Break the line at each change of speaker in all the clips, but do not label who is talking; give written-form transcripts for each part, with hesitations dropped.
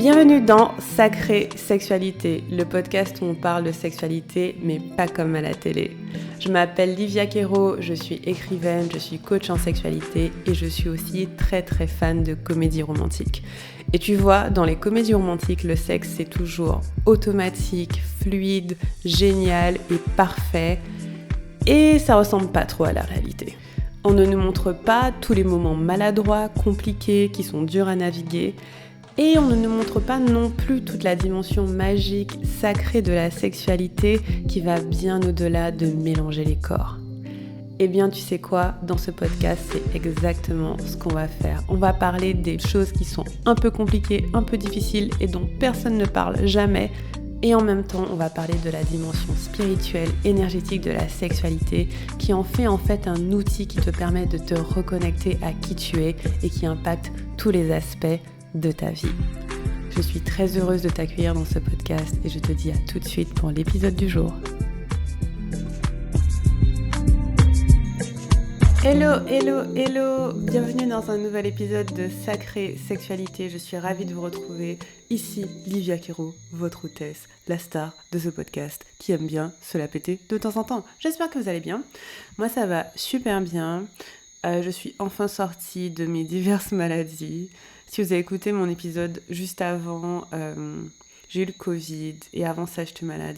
Bienvenue dans Sacrée Sexualité, le podcast où on parle de sexualité, mais pas comme à la télé. Je m'appelle Livia Quero, je suis écrivaine, je suis coach en sexualité et je suis aussi très fan de comédie romantique. Et tu vois, dans les comédies romantiques, le sexe c'est toujours automatique, fluide, génial et parfait. Et ça ressemble pas trop à la réalité. On ne nous montre pas tous les moments maladroits, compliqués, qui sont durs à naviguer. Et on ne nous montre pas non plus toute la dimension magique, sacrée de la sexualité qui va bien au-delà de mélanger les corps. Eh bien, tu sais quoi, dans ce podcast, c'est exactement ce qu'on va faire. On va parler des choses qui sont un peu compliquées, un peu difficiles et dont personne ne parle jamais. Et en même temps, on va parler de la dimension spirituelle, énergétique de la sexualité qui en fait un outil qui te permet de te reconnecter à qui tu es et qui impacte tous les aspects de ta vie. Je suis très heureuse de t'accueillir dans ce podcast et je te dis à tout de suite pour l'épisode du jour. Hello! Bienvenue dans un nouvel épisode de Sacrée Sexualité. Je suis ravie de vous retrouver. Ici, Livia Quero, votre hôtesse, la star de ce podcast qui aime bien se la péter de temps en temps. J'espère que vous allez bien. Moi, ça va super bien. Je suis enfin sortie de mes diverses maladies. Si vous avez écouté mon épisode juste avant, j'ai eu le Covid, et avant ça j'étais malade,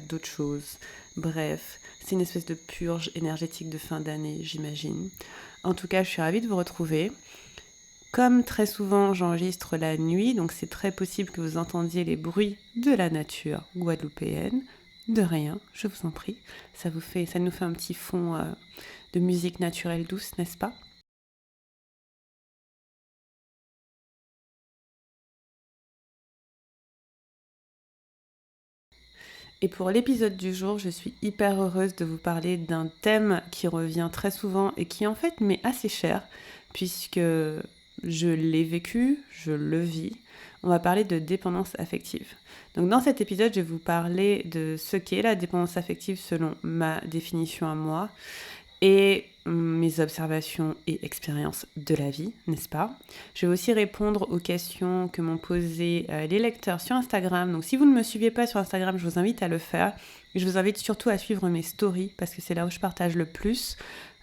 d'autres choses. Bref, c'est une espèce de purge énergétique de fin d'année, j'imagine. En tout cas, je suis ravie de vous retrouver. Comme très souvent, j'enregistre la nuit, donc c'est très possible que vous entendiez les bruits de la nature guadeloupéenne. De rien, je vous en prie. Ça nous fait un petit fond de musique naturelle douce, n'est-ce pas ? Et pour l'épisode du jour, je suis hyper heureuse de vous parler d'un thème qui revient très souvent et qui en fait m'est assez cher puisque je l'ai vécu, je le vis. On va parler de dépendance affective. Donc dans cet épisode, je vais vous parler de ce qu'est la dépendance affective selon ma définition à moi et mes observations et expériences de la vie, n'est-ce pas ? Je vais aussi répondre aux questions que m'ont posées les lecteurs sur Instagram. Donc si vous ne me suivez pas sur Instagram, je vous invite à le faire. Et je vous invite surtout à suivre mes stories parce que c'est là où je partage le plus.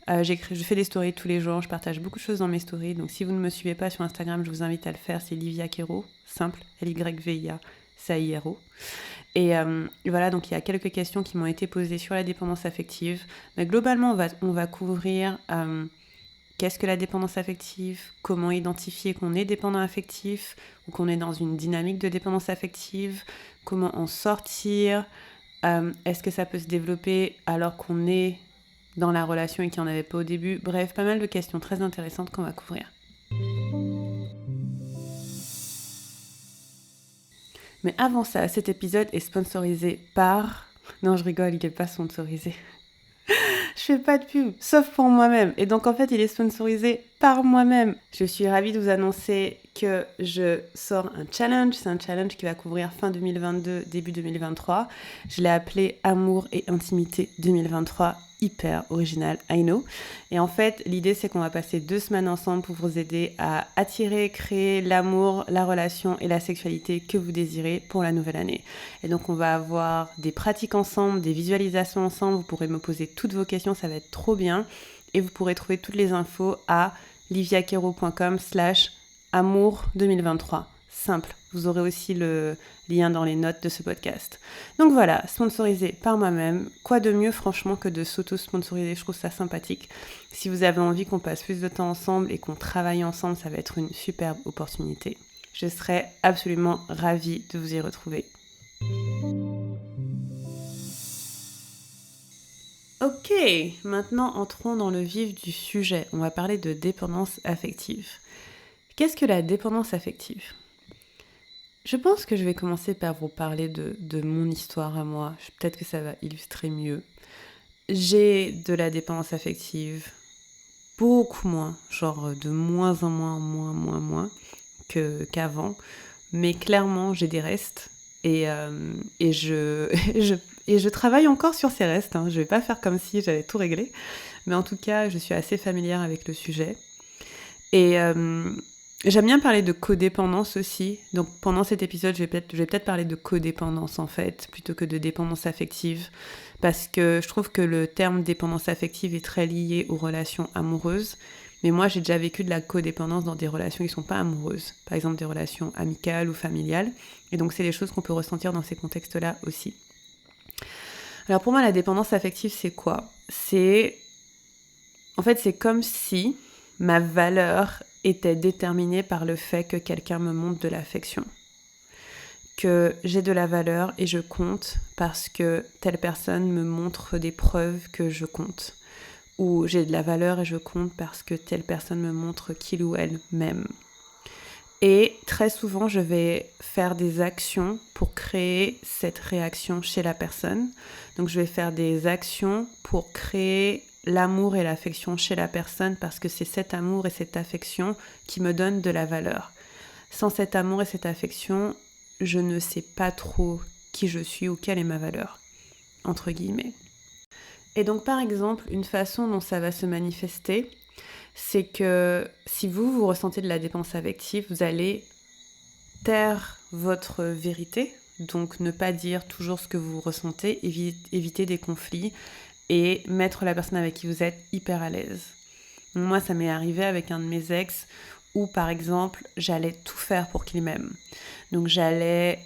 Je fais des stories tous les jours, je partage beaucoup de choses dans mes stories. Donc si vous ne me suivez pas sur Instagram, je vous invite à le faire. C'est Livia Quero, simple, Lyvia Cairo. Et voilà, donc il y a quelques questions qui m'ont été posées sur la dépendance affective. Mais globalement, on va couvrir qu'est-ce que la dépendance affective, comment identifier qu'on est dépendant affectif ou qu'on est dans une dynamique de dépendance affective, comment en sortir, est-ce que ça peut se développer alors qu'on est dans la relation et qu'il n'y en avait pas au début. Bref, pas mal de questions très intéressantes qu'on va couvrir. Mais avant ça, cet épisode est sponsorisé par... Non, je rigole, il n'est pas sponsorisé. Je fais pas de pub, sauf pour moi-même. Et donc, en fait, il est sponsorisé par moi-même. Je suis ravie de vous annoncer que je sors un challenge. C'est un challenge qui va couvrir fin 2022, début 2023. Je l'ai appelé Amour et Intimité 2023. Hyper original, I know. Et en fait, l'idée, c'est qu'on va passer 2 semaines ensemble pour vous aider à attirer, créer l'amour, la relation et la sexualité que vous désirez pour la nouvelle année. Et donc, on va avoir des pratiques ensemble, des visualisations ensemble. Vous pourrez me poser toutes vos questions, ça va être trop bien. Et vous pourrez trouver toutes les infos à liviaquero.com/amour2023. Simple. Vous aurez aussi le lien dans les notes de ce podcast. Donc voilà, sponsorisé par moi-même. Quoi de mieux, franchement, que de s'auto-sponsoriser ? Je trouve ça sympathique. Si vous avez envie qu'on passe plus de temps ensemble et qu'on travaille ensemble, ça va être une superbe opportunité. Je serai absolument ravie de vous y retrouver. Ok, maintenant entrons dans le vif du sujet. On va parler de dépendance affective. Qu'est-ce que la dépendance affective ? Je pense que je vais commencer par vous parler de mon histoire à moi. Peut-être que ça va illustrer mieux. J'ai de la dépendance affective beaucoup moins, genre de moins en moins qu'avant. Mais clairement, j'ai des restes et je travaille encore sur ces restes. Je vais pas faire comme si j'avais tout réglé. Mais en tout cas, je suis assez familière avec le sujet. Et J'aime bien parler de codépendance aussi. Donc pendant cet épisode, je vais peut-être parler de codépendance en fait, plutôt que de dépendance affective. Parce que je trouve que le terme dépendance affective est très lié aux relations amoureuses. Mais moi, j'ai déjà vécu de la codépendance dans des relations qui ne sont pas amoureuses. Par exemple, des relations amicales ou familiales. Et donc, c'est des choses qu'on peut ressentir dans ces contextes-là aussi. Alors pour moi, la dépendance affective, c'est quoi ? En fait, c'est comme si ma valeur était déterminée par le fait que quelqu'un me montre de l'affection. Que j'ai de la valeur et je compte parce que telle personne me montre des preuves que je compte. Ou j'ai de la valeur et je compte parce que telle personne me montre qu'il ou elle m'aime. Et très souvent, je vais faire des actions pour créer cette réaction chez la personne. Donc, je vais faire des actions pour créer l'amour et l'affection chez la personne parce que c'est cet amour et cette affection qui me donnent de la valeur. Sans cet amour et cette affection, je ne sais pas trop qui je suis ou quelle est ma valeur, entre guillemets. Et donc, par exemple, une façon dont ça va se manifester, c'est que si vous ressentez de la dépendance affective, vous allez taire votre vérité, donc ne pas dire toujours ce que vous ressentez, éviter des conflits et mettre la personne avec qui vous êtes hyper à l'aise. Donc moi, ça m'est arrivé avec un de mes ex où, par exemple, j'allais tout faire pour qu'il m'aime. Donc j'allais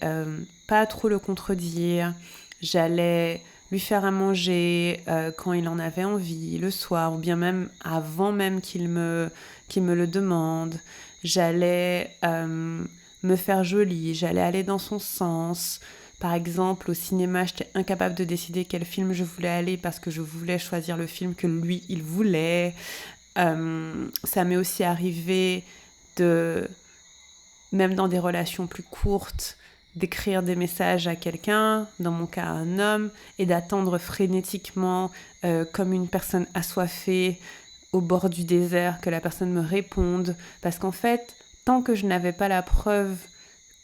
pas trop le contredire, j'allais lui faire à manger quand il en avait envie, le soir, ou bien même avant même qu'il me le demande. J'allais me faire jolie, j'allais aller dans son sens. Par exemple, au cinéma, j'étais incapable de décider quel film je voulais aller parce que je voulais choisir le film que lui, il voulait. Ça m'est aussi arrivé même dans des relations plus courtes, d'écrire des messages à quelqu'un, dans mon cas un homme, et d'attendre frénétiquement, comme une personne assoiffée, au bord du désert, que la personne me réponde. Parce qu'en fait, tant que je n'avais pas la preuve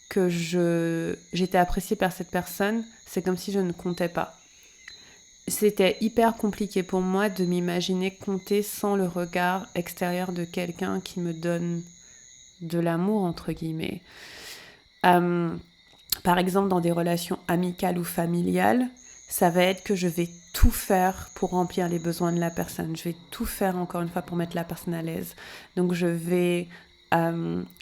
que j'étais appréciée par cette personne, c'est comme si je ne comptais pas. C'était hyper compliqué pour moi de m'imaginer compter sans le regard extérieur de quelqu'un qui me donne de l'amour, entre guillemets. Par exemple, dans des relations amicales ou familiales, ça va être que je vais tout faire pour remplir les besoins de la personne. Je vais tout faire, encore une fois, pour mettre la personne à l'aise. Donc, je vais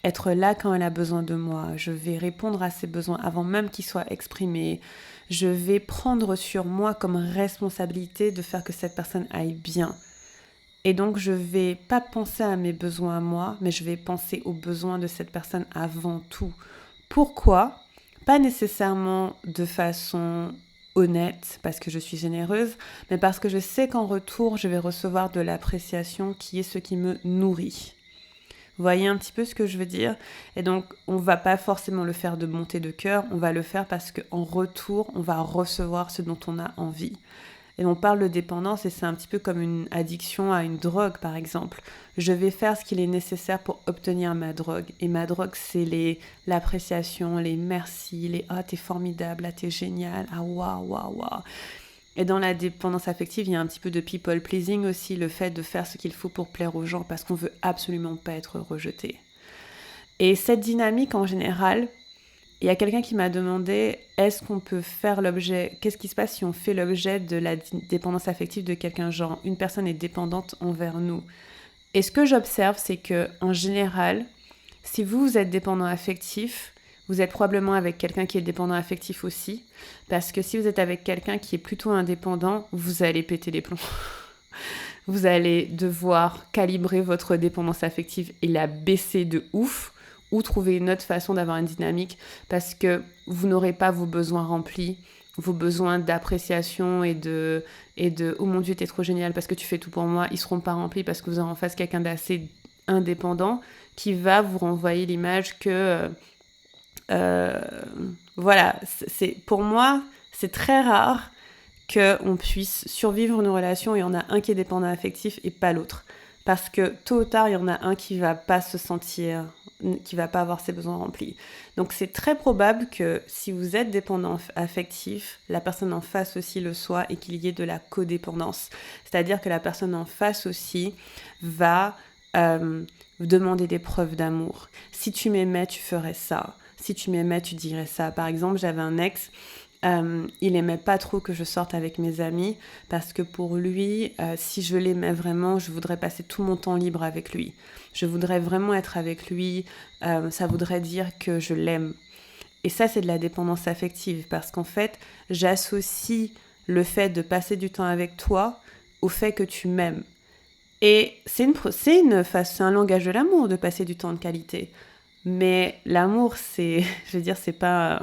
être là quand elle a besoin de moi. Je vais répondre à ses besoins avant même qu'ils soient exprimés. Je vais prendre sur moi comme responsabilité de faire que cette personne aille bien. Et donc, je vais pas penser à mes besoins à moi, mais je vais penser aux besoins de cette personne avant tout. Pourquoi ? Pas nécessairement de façon honnête, parce que je suis généreuse, mais parce que je sais qu'en retour, je vais recevoir de l'appréciation qui est ce qui me nourrit. Vous voyez un petit peu ce que je veux dire ? Et donc, on ne va pas forcément le faire de bonté de cœur, on va le faire parce qu'en retour, on va recevoir ce dont on a envie. Et on parle de dépendance et c'est un petit peu comme une addiction à une drogue, par exemple. Je vais faire ce qu'il est nécessaire pour obtenir ma drogue. Et ma drogue, c'est l'appréciation, les merci, les « ah, t'es formidable, ah, t'es génial, ah, waouh, waouh, waouh ». Et dans la dépendance affective, il y a un petit peu de people pleasing aussi, le fait de faire ce qu'il faut pour plaire aux gens parce qu'on veut absolument pas être rejeté. Et cette dynamique, en général, il y a quelqu'un qui m'a demandé, est-ce qu'on peut faire l'objet, qu'est-ce qui se passe si on fait l'objet de la dépendance affective de quelqu'un, genre une personne est dépendante envers nous. Et ce que j'observe, c'est que en général, si vous êtes dépendant affectif, vous êtes probablement avec quelqu'un qui est dépendant affectif aussi, parce que si vous êtes avec quelqu'un qui est plutôt indépendant, vous allez péter les plombs. Vous allez devoir calibrer votre dépendance affective et la baisser de ouf, ou trouver une autre façon d'avoir une dynamique parce que vous n'aurez pas vos besoins remplis, vos besoins d'appréciation et de « oh mon Dieu, t'es trop génial parce que tu fais tout pour moi », ils seront pas remplis parce que vous avez en face quelqu'un d'assez indépendant qui va vous renvoyer l'image que voilà, pour moi, c'est très rare qu'on puisse survivre une relation et il y en a un qui est dépendant affectif et pas l'autre. Parce que tôt ou tard, il y en a un qui va pas se sentir, qui va pas avoir ses besoins remplis. Donc c'est très probable que si vous êtes dépendant affectif, la personne en face aussi le soit et qu'il y ait de la codépendance. C'est-à-dire que la personne en face aussi va demander des preuves d'amour. Si tu m'aimais, tu ferais ça. Si tu m'aimais, tu dirais ça. Par exemple, j'avais un ex, il aimait pas trop que je sorte avec mes amis parce que pour lui, si je l'aimais vraiment, je voudrais passer tout mon temps libre avec lui. Je voudrais vraiment être avec lui. Ça voudrait dire que je l'aime. Et ça, c'est de la dépendance affective parce qu'en fait, j'associe le fait de passer du temps avec toi au fait que tu m'aimes. Et c'est un langage de l'amour de passer du temps de qualité. Mais l'amour, je veux dire, c'est pas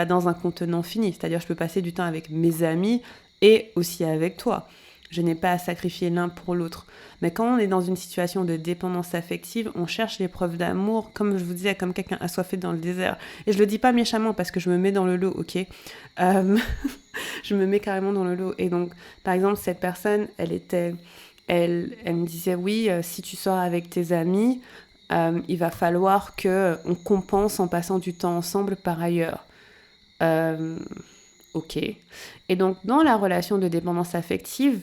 dans un contenant fini. C'est-à-dire, je peux passer du temps avec mes amis et aussi avec toi. Je n'ai pas à sacrifier l'un pour l'autre. Mais quand on est dans une situation de dépendance affective, on cherche les preuves d'amour, comme je vous disais, comme quelqu'un assoiffé dans le désert. Et je le dis pas méchamment parce que je me mets dans le lot, ok Je me mets carrément dans le lot. Et donc, par exemple, cette personne, elle me disait, oui, si tu sors avec tes amis, il va falloir qu'on compense en passant du temps ensemble par ailleurs. Ok. Et donc, dans la relation de dépendance affective,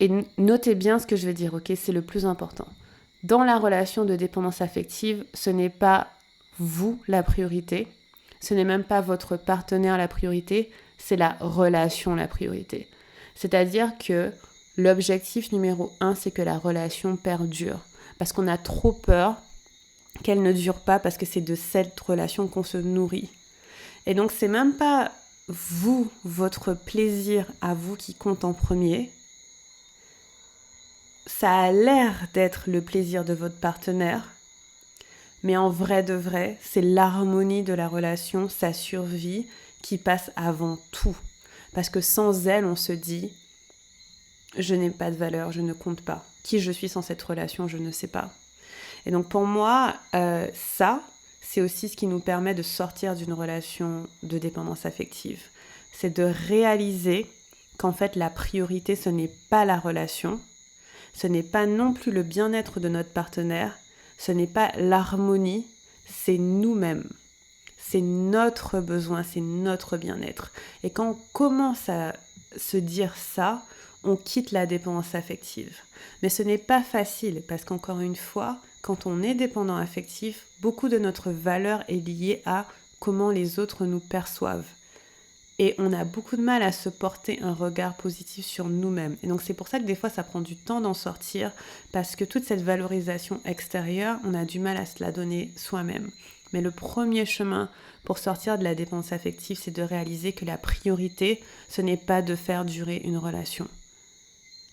et notez bien ce que je vais dire, ok, c'est le plus important. Dans la relation de dépendance affective, ce n'est pas vous la priorité, ce n'est même pas votre partenaire la priorité, c'est la relation la priorité. C'est-à-dire que l'objectif numéro 1, c'est que la relation perdure. Parce qu'on a trop peur qu'elle ne dure pas, parce que c'est de cette relation qu'on se nourrit. Et donc, c'est même pas vous, votre plaisir à vous qui compte en premier. Ça a l'air d'être le plaisir de votre partenaire, mais en vrai de vrai, c'est l'harmonie de la relation, sa survie, qui passe avant tout. Parce que sans elle, on se dit, je n'ai pas de valeur, je ne compte pas. Qui je suis sans cette relation, je ne sais pas. Et donc pour moi, ça, c'est aussi ce qui nous permet de sortir d'une relation de dépendance affective. C'est de réaliser qu'en fait, la priorité, ce n'est pas la relation, ce n'est pas non plus le bien-être de notre partenaire, ce n'est pas l'harmonie, c'est nous-mêmes. C'est notre besoin, c'est notre bien-être. Et quand on commence à se dire ça, on quitte la dépendance affective. Mais ce n'est pas facile parce qu'encore une fois, quand on est dépendant affectif, beaucoup de notre valeur est liée à comment les autres nous perçoivent. Et on a beaucoup de mal à se porter un regard positif sur nous-mêmes. Et donc c'est pour ça que des fois ça prend du temps d'en sortir parce que toute cette valorisation extérieure, on a du mal à se la donner soi-même. Mais le premier chemin pour sortir de la dépendance affective, c'est de réaliser que la priorité, ce n'est pas de faire durer une relation.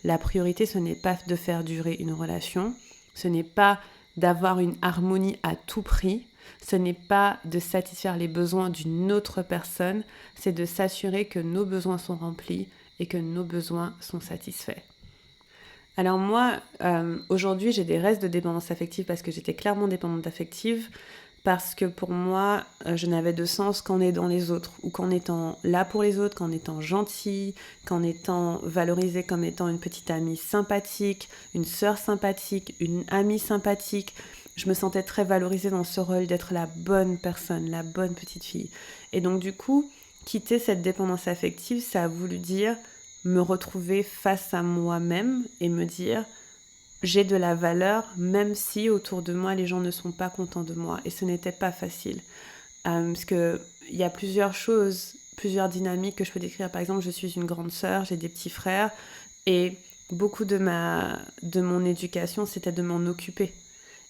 La priorité, ce n'est pas de faire durer une relation, ce n'est pas d'avoir une harmonie à tout prix, ce n'est pas de satisfaire les besoins d'une autre personne, c'est de s'assurer que nos besoins sont remplis et que nos besoins sont satisfaits. Alors moi, aujourd'hui, j'ai des restes de dépendance affective parce que j'étais clairement dépendante affective, parce que pour moi, je n'avais de sens qu'en aidant les autres, ou qu'en étant là pour les autres, qu'en étant gentille, qu'en étant valorisée comme étant une petite amie sympathique, une sœur sympathique, une amie sympathique. Je me sentais très valorisée dans ce rôle d'être la bonne personne, la bonne petite fille. Et donc du coup, quitter cette dépendance affective, ça a voulu dire me retrouver face à moi-même et me dire j'ai de la valeur même si autour de moi les gens ne sont pas contents de moi. Et ce n'était pas facile. Parce qu'il y a plusieurs choses, plusieurs dynamiques que je peux décrire. Par exemple, je suis une grande sœur, j'ai des petits frères et beaucoup de mon éducation, c'était de m'en occuper.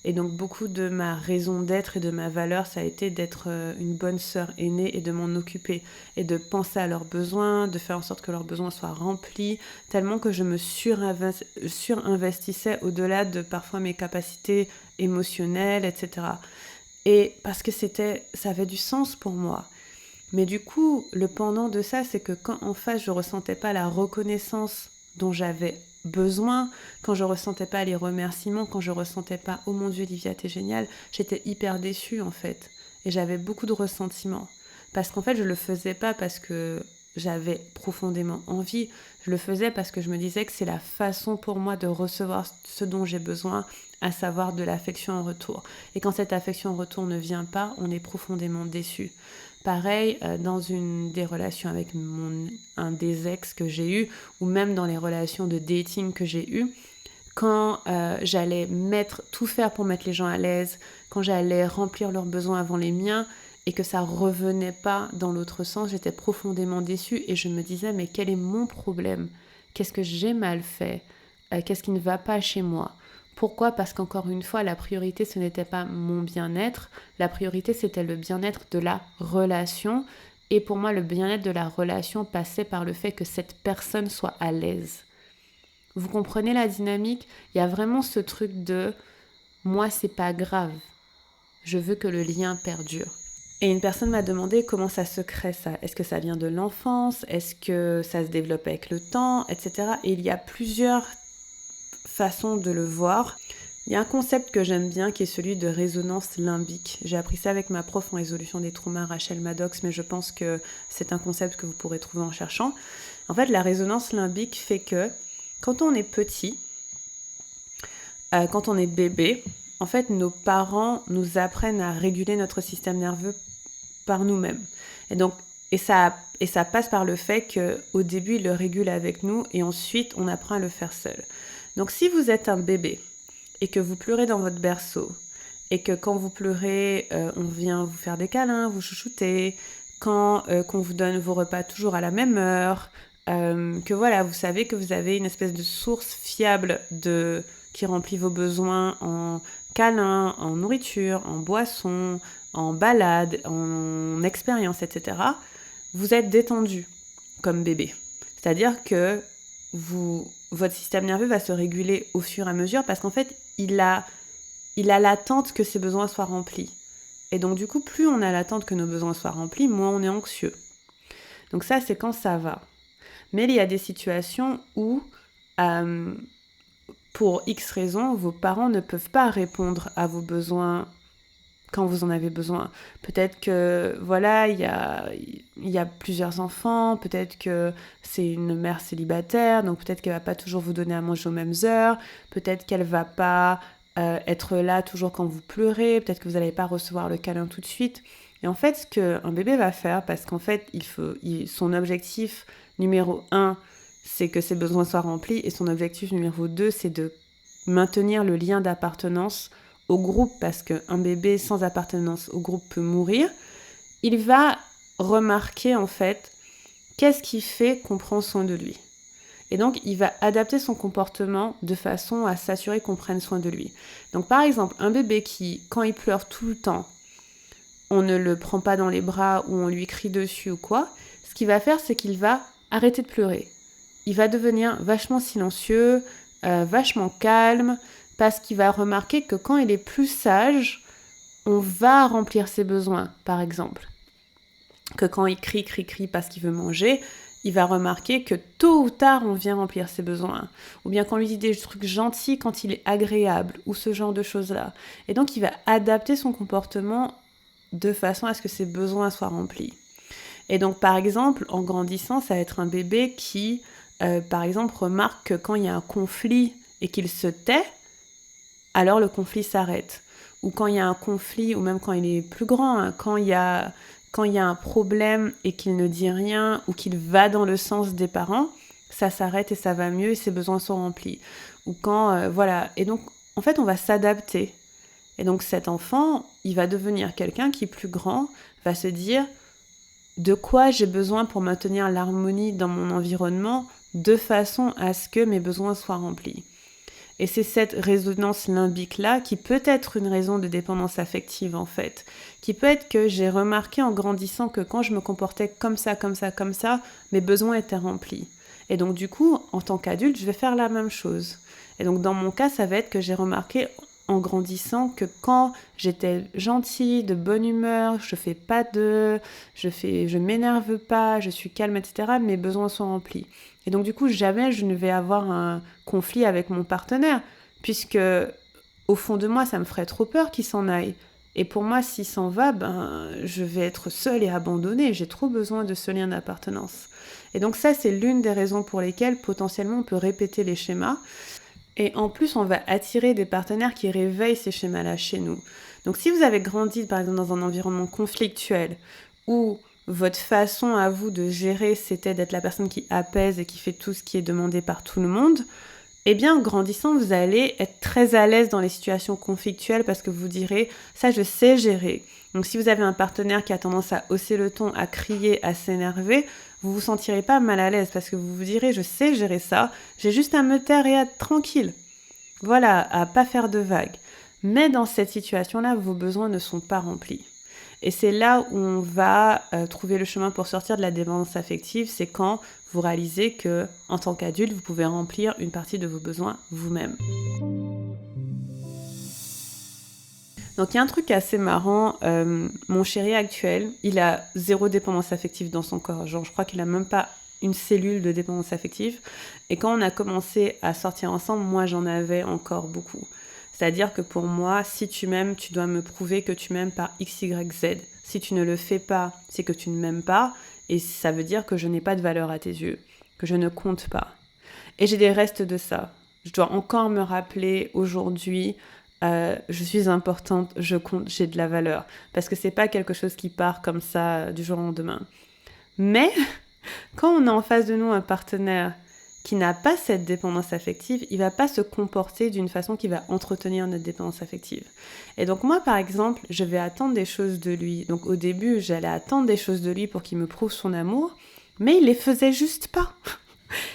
Et donc beaucoup de ma raison d'être et de ma valeur, ça a été d'être une bonne sœur aînée et de m'en occuper. Et de penser à leurs besoins, de faire en sorte que leurs besoins soient remplis, tellement que je me surinvestissais au-delà de parfois mes capacités émotionnelles, etc. Et parce que ça avait du sens pour moi. Mais du coup, le pendant de ça, c'est que quand en face, je ne ressentais pas la reconnaissance dont j'avais besoin, quand je ressentais pas les remerciements, quand je ressentais pas « Oh mon Dieu, Livia, t'es géniale », j'étais hyper déçue en fait. Et j'avais beaucoup de ressentiment. Parce qu'en fait, je le faisais pas parce que j'avais profondément envie. Je le faisais parce que je me disais que c'est la façon pour moi de recevoir ce dont j'ai besoin, à savoir de l'affection en retour. Et quand cette affection en retour ne vient pas, on est profondément déçu. Pareil, dans une des relations avec un des ex que j'ai eu, ou même dans les relations de dating que j'ai eues, quand j'allais tout faire pour mettre les gens à l'aise, quand j'allais remplir leurs besoins avant les miens, et que ça revenait pas dans l'autre sens, j'étais profondément déçue et je me disais mais quel est mon problème ? Qu'est-ce que j'ai mal fait ? Qu'est-ce qui ne va pas chez moi ? Pourquoi ? Parce qu'encore une fois, la priorité ce n'était pas mon bien-être, la priorité c'était le bien-être de la relation et pour moi le bien-être de la relation passait par le fait que cette personne soit à l'aise. Vous comprenez la dynamique ? Il y a vraiment ce truc de moi c'est pas grave, je veux que le lien perdure. Et une personne m'a demandé comment ça se crée ça. Est-ce que ça vient de l'enfance ? Est-ce que ça se développe avec le temps ? Etc. Et il y a plusieurs façons de le voir. Il y a un concept que j'aime bien qui est celui de résonance limbique. J'ai appris ça avec ma prof en résolution des traumas, Rachel Maddox, mais je pense que c'est un concept que vous pourrez trouver en cherchant. En fait, la résonance limbique fait que quand on est petit, quand on est bébé, en fait, nos parents nous apprennent à réguler notre système nerveux par nous-mêmes. Et ça passe par le fait qu'au début, ils le régulent avec nous et ensuite, on apprend à le faire seul. Donc, si vous êtes un bébé et que vous pleurez dans votre berceau et que quand vous pleurez, on vient vous faire des câlins, vous chouchouter, qu'on vous donne vos repas toujours à la même heure, que voilà, vous savez que vous avez une espèce de source fiable qui remplit vos besoins en câlins, en nourriture, en boisson, en balade, en expérience, etc., vous êtes détendu comme bébé. C'est-à-dire que votre système nerveux va se réguler au fur et à mesure parce qu'en fait, il a l'attente que ses besoins soient remplis. Et donc, du coup, plus on a l'attente que nos besoins soient remplis, moins on est anxieux. Donc ça, c'est quand ça va. Mais il y a des situations où, pour X raisons, vos parents ne peuvent pas répondre à vos besoins quand vous en avez besoin. Peut-être que, voilà, il y a plusieurs enfants, peut-être que c'est une mère célibataire, donc peut-être qu'elle va pas toujours vous donner à manger aux mêmes heures, peut-être qu'elle va pas être là toujours quand vous pleurez, peut-être que vous n'allez pas recevoir le câlin tout de suite. Et en fait, ce qu'un bébé va faire, parce qu'en fait, son objectif numéro 1, c'est que ses besoins soient remplis, et son objectif numéro 2, c'est de maintenir le lien d'appartenance au groupe, parce qu'un bébé sans appartenance au groupe peut mourir, il va remarquer en fait qu'est-ce qui fait qu'on prend soin de lui. Et donc, il va adapter son comportement de façon à s'assurer qu'on prenne soin de lui. Donc, par exemple, un bébé qui, quand il pleure tout le temps, on ne le prend pas dans les bras ou on lui crie dessus ou quoi, ce qu'il va faire, c'est qu'il va arrêter de pleurer. Il va devenir vachement silencieux, vachement calme, parce qu'il va remarquer que quand il est plus sage, on va remplir ses besoins, par exemple. Que quand il crie parce qu'il veut manger, il va remarquer que tôt ou tard, on vient remplir ses besoins. Ou bien qu'on lui dit des trucs gentils quand il est agréable, ou ce genre de choses-là. Et donc, il va adapter son comportement de façon à ce que ses besoins soient remplis. Et donc, par exemple, en grandissant, ça va être un bébé qui, par exemple, remarque que quand il y a un conflit et qu'il se tait, alors le conflit s'arrête. Ou quand il y a un conflit, ou même quand il est plus grand, hein, quand il y a un problème et qu'il ne dit rien, ou qu'il va dans le sens des parents, ça s'arrête et ça va mieux et ses besoins sont remplis. Ou quand, voilà. Et donc, en fait, on va s'adapter. Et donc, cet enfant, il va devenir quelqu'un qui, plus grand, va se dire de quoi j'ai besoin pour maintenir l'harmonie dans mon environnement de façon à ce que mes besoins soient remplis. Et c'est cette résonance limbique-là qui peut être une raison de dépendance affective en fait, qui peut être que j'ai remarqué en grandissant que quand je me comportais comme ça, mes besoins étaient remplis. Et donc du coup, en tant qu'adulte, je vais faire la même chose. Et donc dans mon cas, ça va être que j'ai remarqué en grandissant que quand j'étais gentille, de bonne humeur, je m'énerve pas, je suis calme, etc., mes besoins sont remplis. Et donc du coup, jamais je ne vais avoir un conflit avec mon partenaire, puisque au fond de moi, ça me ferait trop peur qu'il s'en aille. Et pour moi, s'il s'en va, je vais être seule et abandonnée. J'ai trop besoin de ce lien d'appartenance. Et donc ça, c'est l'une des raisons pour lesquelles potentiellement on peut répéter les schémas. Et en plus, on va attirer des partenaires qui réveillent ces schémas-là chez nous. Donc si vous avez grandi, par exemple, dans un environnement conflictuel, où votre façon à vous de gérer, c'était d'être la personne qui apaise et qui fait tout ce qui est demandé par tout le monde, Eh bien, en grandissant, vous allez être très à l'aise dans les situations conflictuelles parce que vous direz « ça, je sais gérer ». Donc, si vous avez un partenaire qui a tendance à hausser le ton, à crier, à s'énerver, vous vous sentirez pas mal à l'aise parce que vous vous direz « je sais gérer ça, j'ai juste à me taire et à être tranquille ». Voilà, à pas faire de vagues. Mais dans cette situation-là, vos besoins ne sont pas remplis. Et c'est là où on va trouver le chemin pour sortir de la dépendance affective, c'est quand vous réalisez que, en tant qu'adulte, vous pouvez remplir une partie de vos besoins vous-même. Donc il y a un truc assez marrant, mon chéri actuel, il a 0 dépendance affective dans son corps. Genre je crois qu'il a même pas une cellule de dépendance affective. Et quand on a commencé à sortir ensemble, moi j'en avais encore beaucoup. C'est-à-dire que pour moi, si tu m'aimes, tu dois me prouver que tu m'aimes par X, Y, Z. Si tu ne le fais pas, c'est que tu ne m'aimes pas. Et ça veut dire que je n'ai pas de valeur à tes yeux, que je ne compte pas. Et j'ai des restes de ça. Je dois encore me rappeler aujourd'hui, je suis importante, je compte, j'ai de la valeur. Parce que c'est pas quelque chose qui part comme ça du jour au lendemain. Mais quand on a en face de nous un partenaire qui n'a pas cette dépendance affective, il va pas se comporter d'une façon qui va entretenir notre dépendance affective. Et donc moi, par exemple, je vais attendre des choses de lui. Donc au début, j'allais attendre des choses de lui pour qu'il me prouve son amour, mais il les faisait juste pas.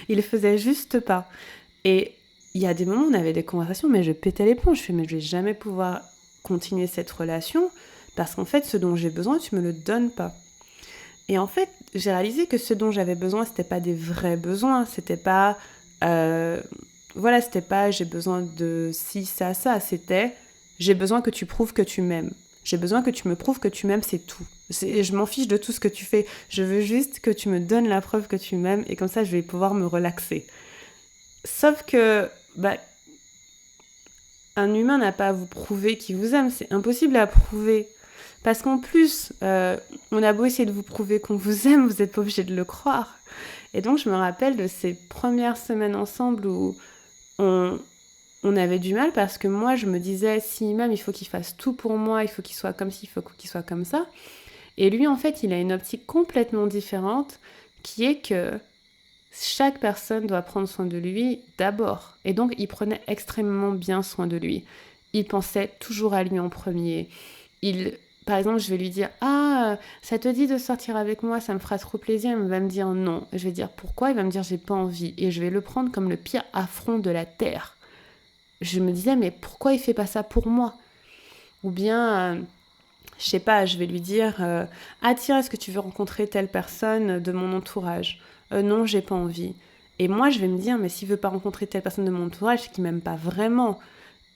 Il les faisait juste pas. Et il y a des moments où on avait des conversations, mais je pétais les plombs. Je fais, mais je vais jamais pouvoir continuer cette relation parce qu'en fait, ce dont j'ai besoin, tu me le donnes pas. Et en fait, j'ai réalisé que ce dont j'avais besoin, c'était pas des vrais besoins. C'était pas, c'était pas j'ai besoin de ci, ça. C'était j'ai besoin que tu prouves que tu m'aimes. J'ai besoin que tu me prouves que tu m'aimes, c'est tout. Je m'en fiche de tout ce que tu fais. Je veux juste que tu me donnes la preuve que tu m'aimes et comme ça, je vais pouvoir me relaxer. Sauf que, un humain n'a pas à vous prouver qu'il vous aime. C'est impossible à prouver. Parce qu'en plus, on a beau essayer de vous prouver qu'on vous aime, vous n'êtes pas obligé de le croire. Et donc, je me rappelle de ces premières semaines ensemble où on avait du mal parce que moi, je me disais, s'il m'aime, il faut qu'il fasse tout pour moi, il faut qu'il soit comme ci, il faut qu'il soit comme ça. Et lui, en fait, il a une optique complètement différente qui est que chaque personne doit prendre soin de lui d'abord. Et donc, il prenait extrêmement bien soin de lui. Il pensait toujours à lui en premier. Par exemple, je vais lui dire « Ah, ça te dit de sortir avec moi, ça me fera trop plaisir. » Il va me dire non. Je vais dire « Pourquoi ?» Il va me dire « J'ai pas envie. » Et je vais le prendre comme le pire affront de la terre. Je me disais « Mais pourquoi il fait pas ça pour moi ?» Ou bien, je sais pas, je vais lui dire « Ah tiens, est-ce que tu veux rencontrer telle personne de mon entourage ?» Non, j'ai pas envie. Et moi, je vais me dire « Mais s'il veut pas rencontrer telle personne de mon entourage, c'est qu'il m'aime pas vraiment. »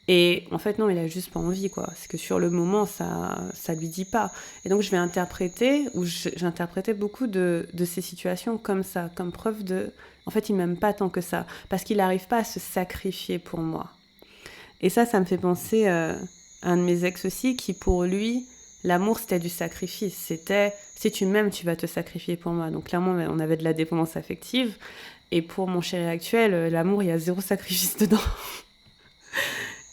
Et en fait, non, il a juste pas envie, quoi. C'est que sur le moment, ça lui dit pas. Et donc, je vais interpréter, ou j'interprétais beaucoup de ces situations comme ça, comme preuve de... En fait, il m'aime pas tant que ça, parce qu'il n'arrive pas à se sacrifier pour moi. Et ça me fait penser à un de mes ex aussi, qui pour lui, l'amour, c'était du sacrifice. C'était, si tu m'aimes, tu vas te sacrifier pour moi. Donc clairement, on avait de la dépendance affective. Et pour mon chéri actuel, l'amour, il y a 0 sacrifice dedans.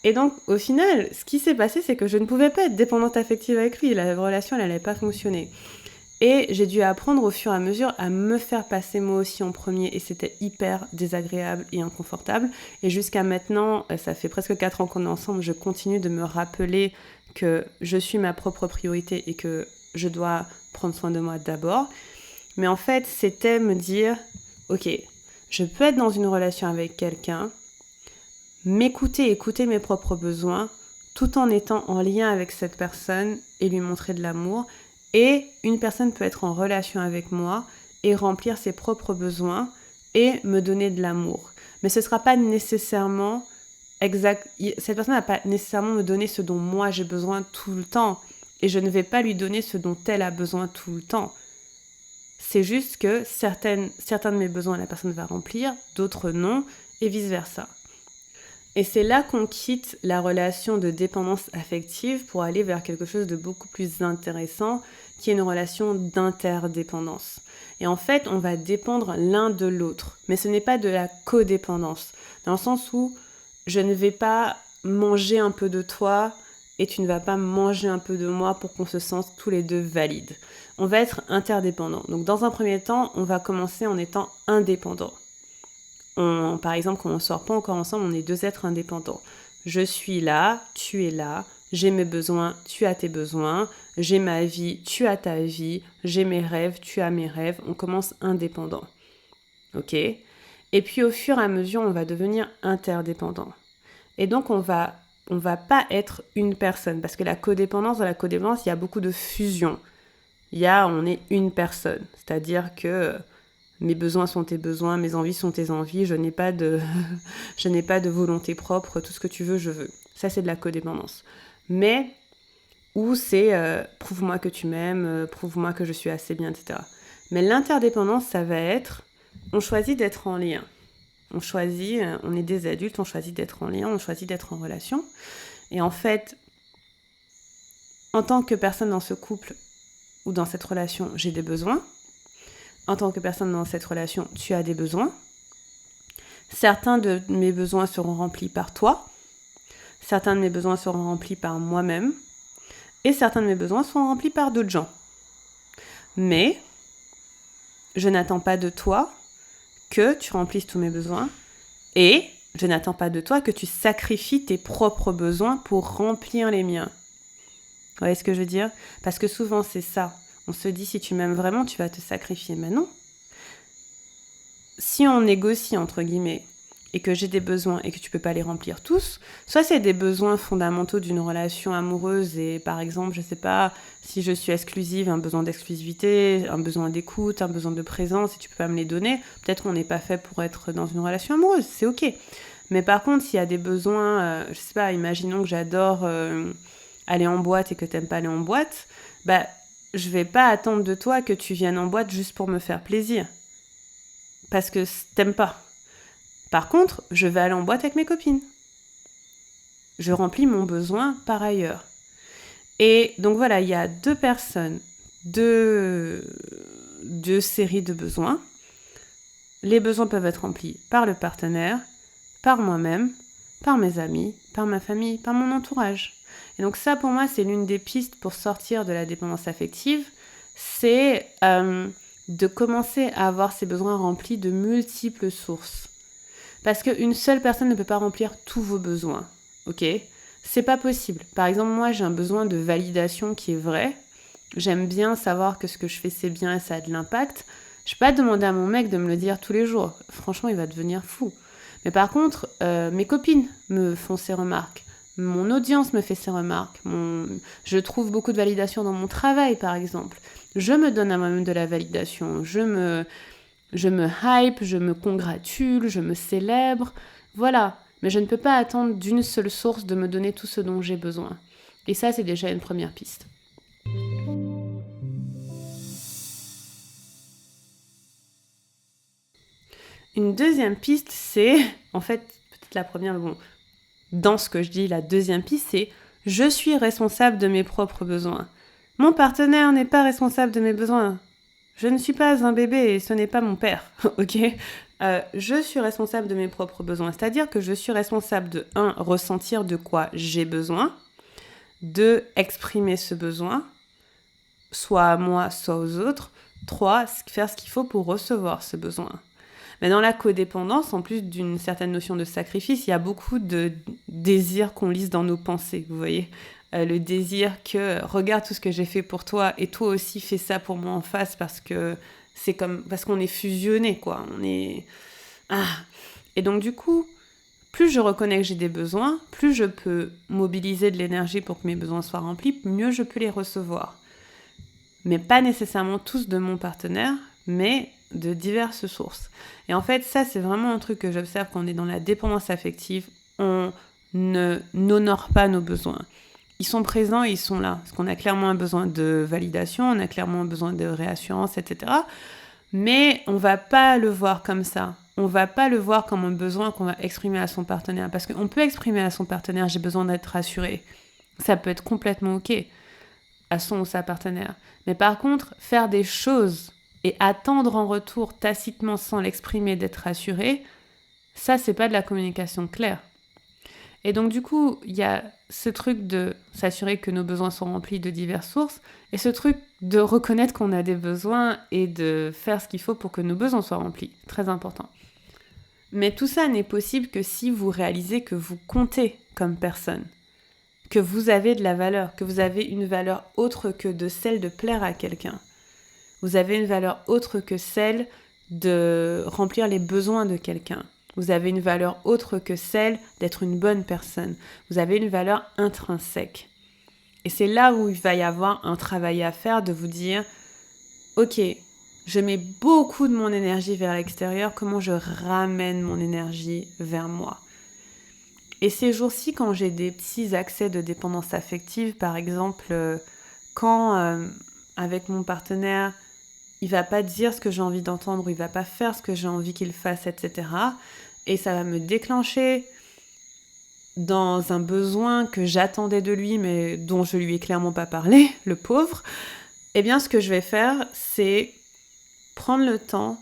Et donc, au final, ce qui s'est passé, c'est que je ne pouvais pas être dépendante affective avec lui. La relation, elle n'allait pas fonctionner. Et j'ai dû apprendre au fur et à mesure à me faire passer moi aussi en premier. Et c'était hyper désagréable et inconfortable. Et jusqu'à maintenant, ça fait presque 4 ans qu'on est ensemble, je continue de me rappeler que je suis ma propre priorité et que je dois prendre soin de moi d'abord. Mais en fait, c'était me dire, ok, je peux être dans une relation avec quelqu'un, écouter mes propres besoins, tout en étant en lien avec cette personne et lui montrer de l'amour. Et une personne peut être en relation avec moi et remplir ses propres besoins et me donner de l'amour. Mais ce ne sera pas nécessairement exact. Cette personne ne va pas nécessairement me donner ce dont moi j'ai besoin tout le temps. Et je ne vais pas lui donner ce dont elle a besoin tout le temps. C'est juste que certains de mes besoins, la personne va remplir, d'autres non, et vice-versa. Et c'est là qu'on quitte la relation de dépendance affective pour aller vers quelque chose de beaucoup plus intéressant, qui est une relation d'interdépendance. Et en fait, on va dépendre l'un de l'autre. Mais ce n'est pas de la codépendance, dans le sens où je ne vais pas manger un peu de toi et tu ne vas pas manger un peu de moi pour qu'on se sente tous les deux valides. On va être interdépendants. Donc dans un premier temps, on va commencer en étant indépendants. Par exemple, quand on sort pas encore ensemble, on est deux êtres indépendants. Je suis là, tu es là, j'ai mes besoins, tu as tes besoins, j'ai ma vie, tu as ta vie, j'ai mes rêves, tu as mes rêves, on commence indépendant. Ok ? Et puis au fur et à mesure, on va devenir interdépendant. Et donc on va pas être une personne, parce que dans la codépendance, il y a beaucoup de fusion. On est une personne, c'est-à-dire que mes besoins sont tes besoins, mes envies sont tes envies, je n'ai pas de volonté propre, tout ce que tu veux, je veux. Ça, c'est de la codépendance. Mais, où c'est prouve-moi que tu m'aimes, prouve-moi que je suis assez bien, etc. Mais l'interdépendance, ça va être, on choisit d'être en lien. On est des adultes, on choisit d'être en lien, on choisit d'être en relation. Et en fait, en tant que personne dans ce couple ou dans cette relation, j'ai des besoins. En tant que personne dans cette relation, tu as des besoins. Certains de mes besoins seront remplis par toi. Certains de mes besoins seront remplis par moi-même. Et certains de mes besoins seront remplis par d'autres gens. Mais je n'attends pas de toi que tu remplisses tous mes besoins. Et je n'attends pas de toi que tu sacrifies tes propres besoins pour remplir les miens. Vous voyez ce que je veux dire ? Parce que souvent, c'est ça. On se dit, si tu m'aimes vraiment, tu vas te sacrifier. Mais non. Si on négocie, entre guillemets, et que j'ai des besoins et que tu peux pas les remplir tous, soit c'est des besoins fondamentaux d'une relation amoureuse et par exemple, je sais pas, si je suis exclusive, un besoin d'exclusivité, un besoin d'écoute, un besoin de présence et tu peux pas me les donner, peut-être qu'on n'est pas fait pour être dans une relation amoureuse, c'est ok. Mais par contre, s'il y a des besoins, je sais pas, imaginons que j'adore aller en boîte et que t'aimes pas aller en boîte, bah je vais pas attendre de toi que tu viennes en boîte juste pour me faire plaisir. Parce que t'aimes pas. Par contre, je vais aller en boîte avec mes copines. Je remplis mon besoin par ailleurs. Et donc voilà, il y a deux personnes, deux séries de besoins. Les besoins peuvent être remplis par le partenaire, par moi-même, par mes amis, par ma famille, par mon entourage. Et donc ça, pour moi, c'est l'une des pistes pour sortir de la dépendance affective. C'est de commencer à avoir ses besoins remplis de multiples sources. Parce qu'une seule personne ne peut pas remplir tous vos besoins, ok ? C'est pas possible. Par exemple, moi, j'ai un besoin de validation qui est vrai. J'aime bien savoir que ce que je fais, c'est bien et ça a de l'impact. Je peux pas demander à mon mec de me le dire tous les jours. Franchement, il va devenir fou. Mais par contre, mes copines me font ces remarques. Mon audience me fait ces remarques. Je trouve beaucoup de validation dans mon travail, par exemple. Je me donne à moi-même de la validation. Je me hype, je me congratule, je me célèbre, voilà. Mais je ne peux pas attendre d'une seule source de me donner tout ce dont j'ai besoin. Et ça, c'est déjà une première piste. Une deuxième piste, c'est, en fait, peut-être la première, mais bon, dans ce que je dis, la deuxième piste, c'est je suis responsable de mes propres besoins. Mon partenaire n'est pas responsable de mes besoins. Je ne suis pas un bébé et ce n'est pas mon père, ok ? Je suis responsable de mes propres besoins. C'est-à-dire que je suis responsable de 1. Ressentir de quoi j'ai besoin. 2. Exprimer ce besoin, soit à moi, soit aux autres. 3. Faire ce qu'il faut pour recevoir ce besoin. Mais dans la codépendance, en plus d'une certaine notion de sacrifice, il y a beaucoup de désirs qu'on lise dans nos pensées, vous voyez ? Le désir que regarde tout ce que j'ai fait pour toi et toi aussi fais ça pour moi en face parce qu'on est fusionnés, quoi. Et donc du coup, plus je reconnais que j'ai des besoins, plus je peux mobiliser de l'énergie pour que mes besoins soient remplis, mieux je peux les recevoir. Mais pas nécessairement tous de mon partenaire, mais de diverses sources. Et en fait, ça, c'est vraiment un truc que j'observe quand on est dans la dépendance affective. On n'honore pas nos besoins. Ils sont présents, ils sont là. Parce qu'on a clairement un besoin de validation, on a clairement un besoin de réassurance, etc. Mais on va pas le voir comme ça. On va pas le voir comme un besoin qu'on va exprimer à son partenaire. Parce qu'on peut exprimer à son partenaire « j'ai besoin d'être rassuré ». Ça peut être complètement ok à son ou sa partenaire. Mais par contre, faire des choses et attendre en retour tacitement sans l'exprimer d'être rassuré, ça, c'est pas de la communication claire. Et donc, du coup, il y a ce truc de s'assurer que nos besoins sont remplis de diverses sources et ce truc de reconnaître qu'on a des besoins et de faire ce qu'il faut pour que nos besoins soient remplis. Très important. Mais tout ça n'est possible que si vous réalisez que vous comptez comme personne, que vous avez de la valeur, que vous avez une valeur autre que de celle de plaire à quelqu'un. Vous avez une valeur autre que celle de remplir les besoins de quelqu'un. Vous avez une valeur autre que celle d'être une bonne personne. Vous avez une valeur intrinsèque. Et c'est là où il va y avoir un travail à faire de vous dire « Ok, je mets beaucoup de mon énergie vers l'extérieur, comment je ramène mon énergie vers moi ?» Et ces jours-ci, quand j'ai des petits accès de dépendance affective, par exemple, quand avec mon partenaire, il va pas dire ce que j'ai envie d'entendre, ou il va pas faire ce que j'ai envie qu'il fasse, etc. Et ça va me déclencher dans un besoin que j'attendais de lui, mais dont je lui ai clairement pas parlé, le pauvre. Eh bien, ce que je vais faire, c'est prendre le temps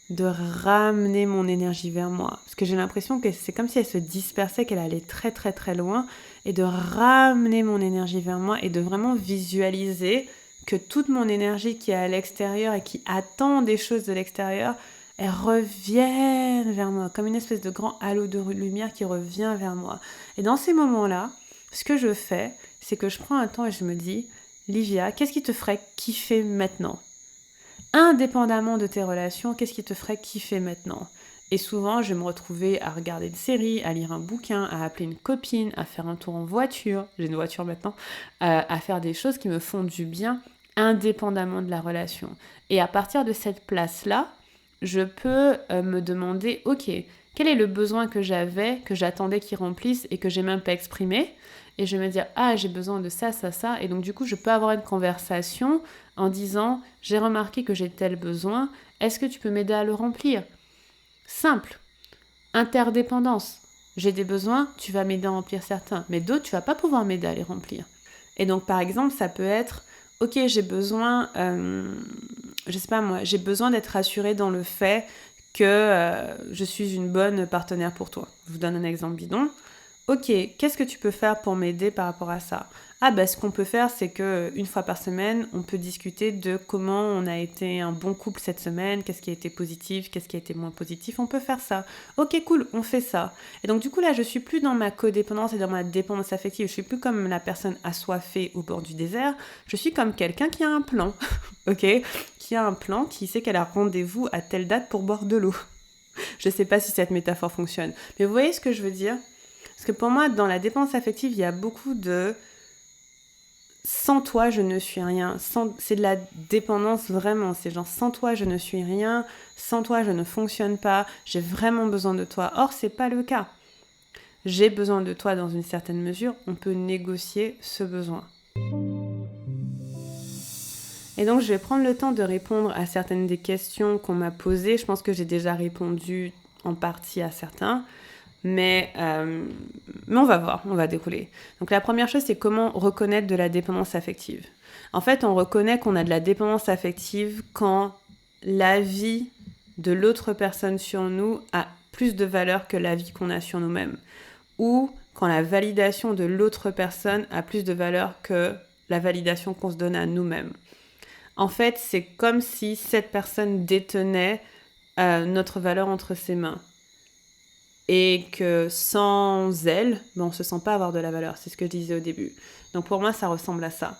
de ramener mon énergie vers moi. Parce que j'ai l'impression que c'est comme si elle se dispersait, qu'elle allait très très très loin, et de ramener mon énergie vers moi et de vraiment visualiser que toute mon énergie qui est à l'extérieur et qui attend des choses de l'extérieur, elle revienne vers moi, comme une espèce de grand halo de lumière qui revient vers moi. Et dans ces moments-là, ce que je fais, c'est que je prends un temps et je me dis, Livia, qu'est-ce qui te ferait kiffer maintenant ? Indépendamment de tes relations, qu'est-ce qui te ferait kiffer maintenant ? Et souvent, je vais me retrouver à regarder une série, à lire un bouquin, à appeler une copine, à faire un tour en voiture, j'ai une voiture maintenant, à faire des choses qui me font du bien, indépendamment de la relation. Et à partir de cette place-là, je peux me demander, ok, quel est le besoin que j'avais, que j'attendais qu'il remplisse et que j'ai même pas exprimé ? Et je vais me dire, ah, j'ai besoin de ça, ça, ça. Et donc, du coup, je peux avoir une conversation en disant, j'ai remarqué que j'ai tel besoin, est-ce que tu peux m'aider à le remplir ? Simple. Interdépendance. J'ai des besoins, tu vas m'aider à remplir certains. Mais d'autres, tu vas pas pouvoir m'aider à les remplir. Et donc, par exemple, ça peut être, ok, j'ai besoin, je sais pas moi, j'ai besoin d'être rassurée dans le fait que je suis une bonne partenaire pour toi. Je vous donne un exemple bidon. Ok, qu'est-ce que tu peux faire pour m'aider par rapport à ça ? Ah ce qu'on peut faire, c'est qu'une fois par semaine, on peut discuter de comment on a été un bon couple cette semaine, qu'est-ce qui a été positif, qu'est-ce qui a été moins positif, on peut faire ça. Ok, cool, on fait ça. Et donc du coup là, je suis plus dans ma codépendance et dans ma dépendance affective, je suis plus comme la personne assoiffée au bord du désert, je suis comme quelqu'un qui a un plan, ok ? Qui a un plan, qui sait qu'elle a rendez-vous à telle date pour boire de l'eau. Je sais pas si cette métaphore fonctionne, mais vous voyez ce que je veux dire ? Parce que pour moi, dans la dépendance affective, il y a beaucoup de « sans toi, je ne suis rien ». C'est de la dépendance vraiment. C'est genre « sans toi, je ne suis rien »,« sans toi, je ne fonctionne pas »,« j'ai vraiment besoin de toi ». Or, c'est pas le cas. J'ai besoin de toi dans une certaine mesure. On peut négocier ce besoin. Et donc, je vais prendre le temps de répondre à certaines des questions qu'on m'a posées. Je pense que j'ai déjà répondu en partie à certains. Mais on va voir, on va dérouler. Donc la première chose, c'est comment reconnaître de la dépendance affective. En fait, on reconnaît qu'on a de la dépendance affective quand l'avis de l'autre personne sur nous a plus de valeur que l'avis qu'on a sur nous-mêmes. Ou quand la validation de l'autre personne a plus de valeur que la validation qu'on se donne à nous-mêmes. En fait, c'est comme si cette personne détenait notre valeur entre ses mains. Et que sans elle, on ne se sent pas avoir de la valeur. C'est ce que je disais au début. Donc pour moi, ça ressemble à ça.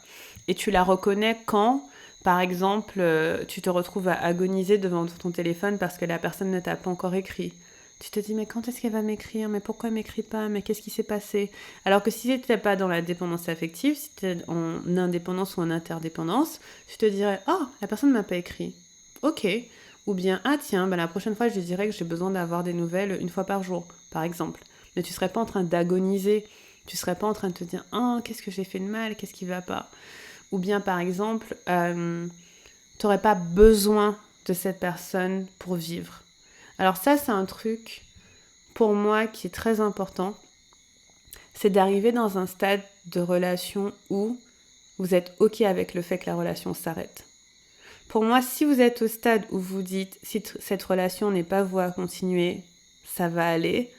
Et tu la reconnais quand, par exemple, tu te retrouves à agoniser devant ton téléphone parce que la personne ne t'a pas encore écrit. Tu te dis, mais quand est-ce qu'elle va m'écrire ? Mais pourquoi elle ne m'écrit pas ? Mais qu'est-ce qui s'est passé ? Alors que si tu n'étais pas dans la dépendance affective, si tu étais en indépendance ou en interdépendance, tu te dirais, oh, la personne ne m'a pas écrit. Ok. Ou bien, ah tiens, la prochaine fois, je lui dirais que j'ai besoin d'avoir des nouvelles une fois par jour, par exemple. Mais tu ne serais pas en train d'agoniser. Tu ne serais pas en train de te dire, oh, qu'est-ce que j'ai fait de mal ? Qu'est-ce qui ne va pas ? Ou bien, par exemple, tu n'aurais pas besoin de cette personne pour vivre. Alors ça, c'est un truc, pour moi, qui est très important. C'est d'arriver dans un stade de relation où vous êtes OK avec le fait que la relation s'arrête. Pour moi, si vous êtes au stade où vous dites, si cette relation n'est pas vouée à continuer, ça va aller,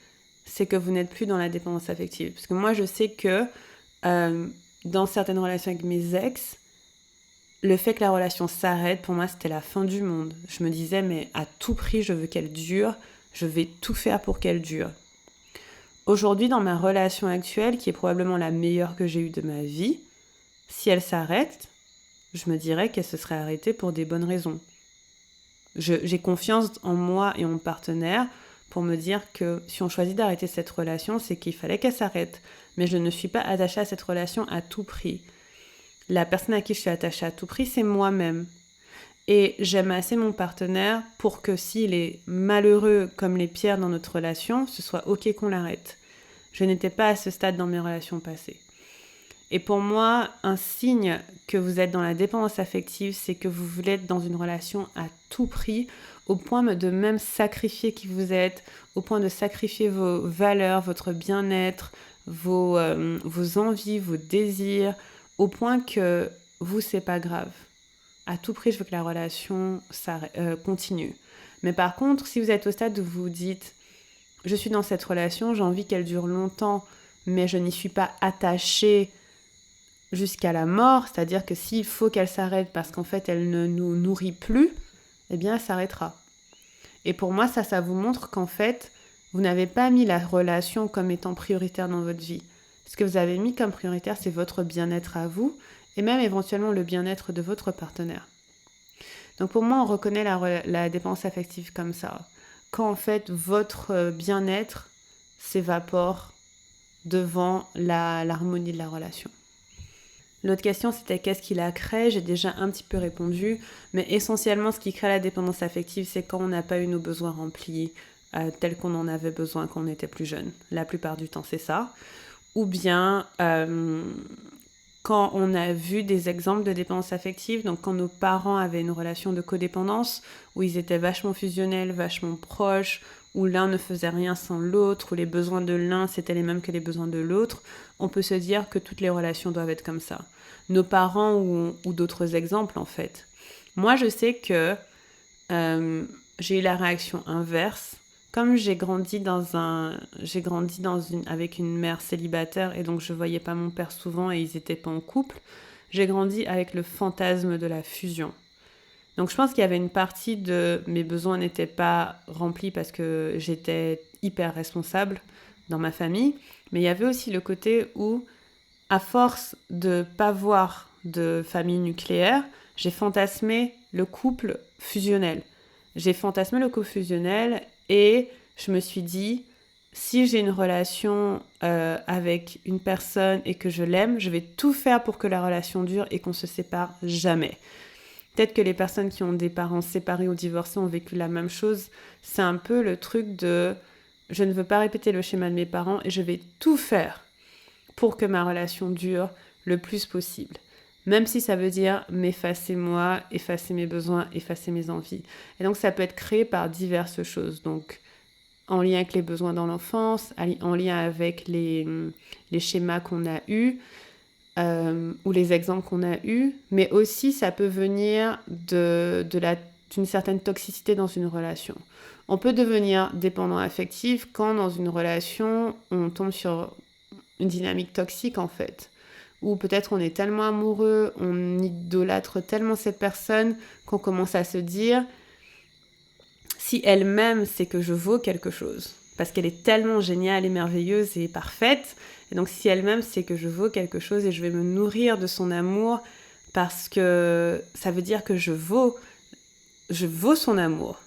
c'est que vous n'êtes plus dans la dépendance affective. Parce que moi, je sais que dans certaines relations avec mes ex, le fait que la relation s'arrête, pour moi, c'était la fin du monde. Je me disais, mais à tout prix, je veux qu'elle dure. Je vais tout faire pour qu'elle dure. Aujourd'hui, dans ma relation actuelle, qui est probablement la meilleure que j'ai eue de ma vie, si elle s'arrête, je me dirais qu'elle se serait arrêtée pour des bonnes raisons. J'ai confiance en moi et en mon partenaire pour me dire que si on choisit d'arrêter cette relation, c'est qu'il fallait qu'elle s'arrête. Mais je ne suis pas attachée à cette relation à tout prix. La personne à qui je suis attachée à tout prix, c'est moi-même. Et j'aime assez mon partenaire pour que s'il est malheureux comme les pierres dans notre relation, ce soit ok qu'on l'arrête. Je n'étais pas à ce stade dans mes relations passées. Et pour moi, un signe que vous êtes dans la dépendance affective, c'est que vous voulez être dans une relation à tout prix, au point de même sacrifier qui vous êtes, au point de sacrifier vos valeurs, votre bien-être, vos envies, vos désirs, au point que vous, c'est pas grave. À tout prix, je veux que la relation continue. Mais par contre, si vous êtes au stade où vous vous dites « Je suis dans cette relation, j'ai envie qu'elle dure longtemps, mais je n'y suis pas attachée jusqu'à la mort », c'est-à-dire que s'il faut qu'elle s'arrête parce qu'en fait, elle ne nous nourrit plus, eh bien, elle s'arrêtera. Et pour moi, ça vous montre qu'en fait, vous n'avez pas mis la relation comme étant prioritaire dans votre vie. Ce que vous avez mis comme prioritaire, c'est votre bien-être à vous, et même éventuellement le bien-être de votre partenaire. Donc pour moi, on reconnaît la dépendance affective comme ça. Quand en fait, votre bien-être s'évapore devant l'harmonie de la relation. L'autre question, c'était qu'est-ce qui la crée ? J'ai déjà un petit peu répondu, mais essentiellement, ce qui crée la dépendance affective, c'est quand on n'a pas eu nos besoins remplis tels qu'on en avait besoin quand on était plus jeune. La plupart du temps, c'est ça. Ou bien quand on a vu des exemples de dépendance affective, donc quand nos parents avaient une relation de codépendance, où ils étaient vachement fusionnels, vachement proches, où l'un ne faisait rien sans l'autre, où les besoins de l'un c'était les mêmes que les besoins de l'autre, on peut se dire que toutes les relations doivent être comme ça. Nos parents ou d'autres exemples en fait. Moi je sais que j'ai eu la réaction inverse. Comme j'ai grandi avec une mère célibataire et donc je voyais pas mon père souvent et ils étaient pas en couple, j'ai grandi avec le fantasme de la fusion. Donc je pense qu'il y avait une partie de mes besoins n'étaient pas remplis parce que j'étais hyper responsable dans ma famille, mais il y avait aussi le côté où, à force de pas voir de famille nucléaire, j'ai fantasmé le couple fusionnel. J'ai fantasmé le couple fusionnel et je me suis dit, si j'ai une relation avec une personne et que je l'aime, je vais tout faire pour que la relation dure et qu'on se sépare jamais. Peut-être que les personnes qui ont des parents séparés ou divorcés ont vécu la même chose. C'est un peu le truc de « je ne veux pas répéter le schéma de mes parents et je vais tout faire pour que ma relation dure le plus possible. » Même si ça veut dire m'effacer moi, effacer mes besoins, effacer mes envies. Et donc ça peut être créé par diverses choses. Donc en lien avec les besoins dans l'enfance, en lien avec les schémas qu'on a eus, ou les exemples qu'on a eus, mais aussi ça peut venir d'une certaine toxicité dans une relation. On peut devenir dépendant affectif quand dans une relation, on tombe sur une dynamique toxique en fait. Ou peut-être on est tellement amoureux, on idolâtre tellement cette personne qu'on commence à se dire si elle m'aime, c'est que je vaux quelque chose. Parce qu'elle est tellement géniale et merveilleuse et parfaite. Et donc si elle m'aime, c'est que je vaux quelque chose et je vais me nourrir de son amour parce que ça veut dire que je vaux son amour.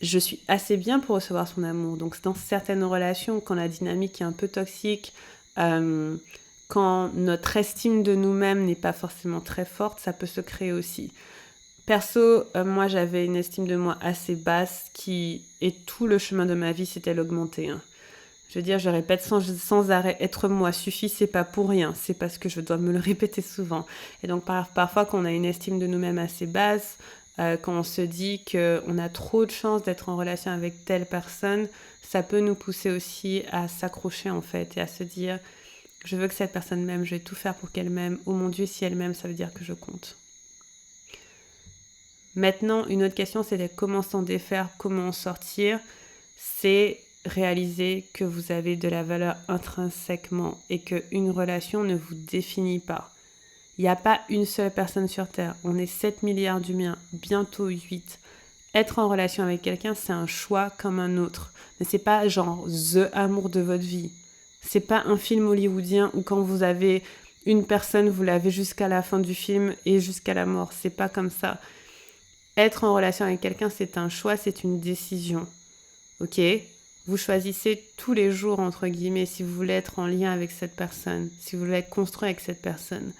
Je suis assez bien pour recevoir son amour. Donc dans certaines relations, quand la dynamique est un peu toxique, quand notre estime de nous-mêmes n'est pas forcément très forte, ça peut se créer aussi. Perso, moi j'avais une estime de moi assez basse et tout le chemin de ma vie c'était l'augmenter. Je veux dire, je répète sans arrêt, être moi suffit, c'est pas pour rien, c'est parce que je dois me le répéter souvent. Et donc parfois quand on a une estime de nous-mêmes assez basse, quand on se dit qu'on a trop de chance d'être en relation avec telle personne, ça peut nous pousser aussi à s'accrocher en fait et à se dire je veux que cette personne m'aime, je vais tout faire pour qu'elle m'aime. Oh mon Dieu, si elle m'aime, ça veut dire que je compte. Maintenant, une autre question, c'était comment s'en défaire, comment en sortir. C'est réaliser que vous avez de la valeur intrinsèquement et qu'une relation ne vous définit pas. Il n'y a pas une seule personne sur Terre. On est 7 milliards d'humains, bientôt 8. Être en relation avec quelqu'un, c'est un choix comme un autre. Mais c'est pas genre the amour de votre vie. C'est pas un film hollywoodien où quand vous avez une personne, vous l'avez jusqu'à la fin du film et jusqu'à la mort. C'est pas comme ça. Être en relation avec quelqu'un, c'est un choix, c'est une décision. Ok ? Vous choisissez tous les jours, entre guillemets, si vous voulez être en lien avec cette personne, si vous voulez être construit avec cette personne.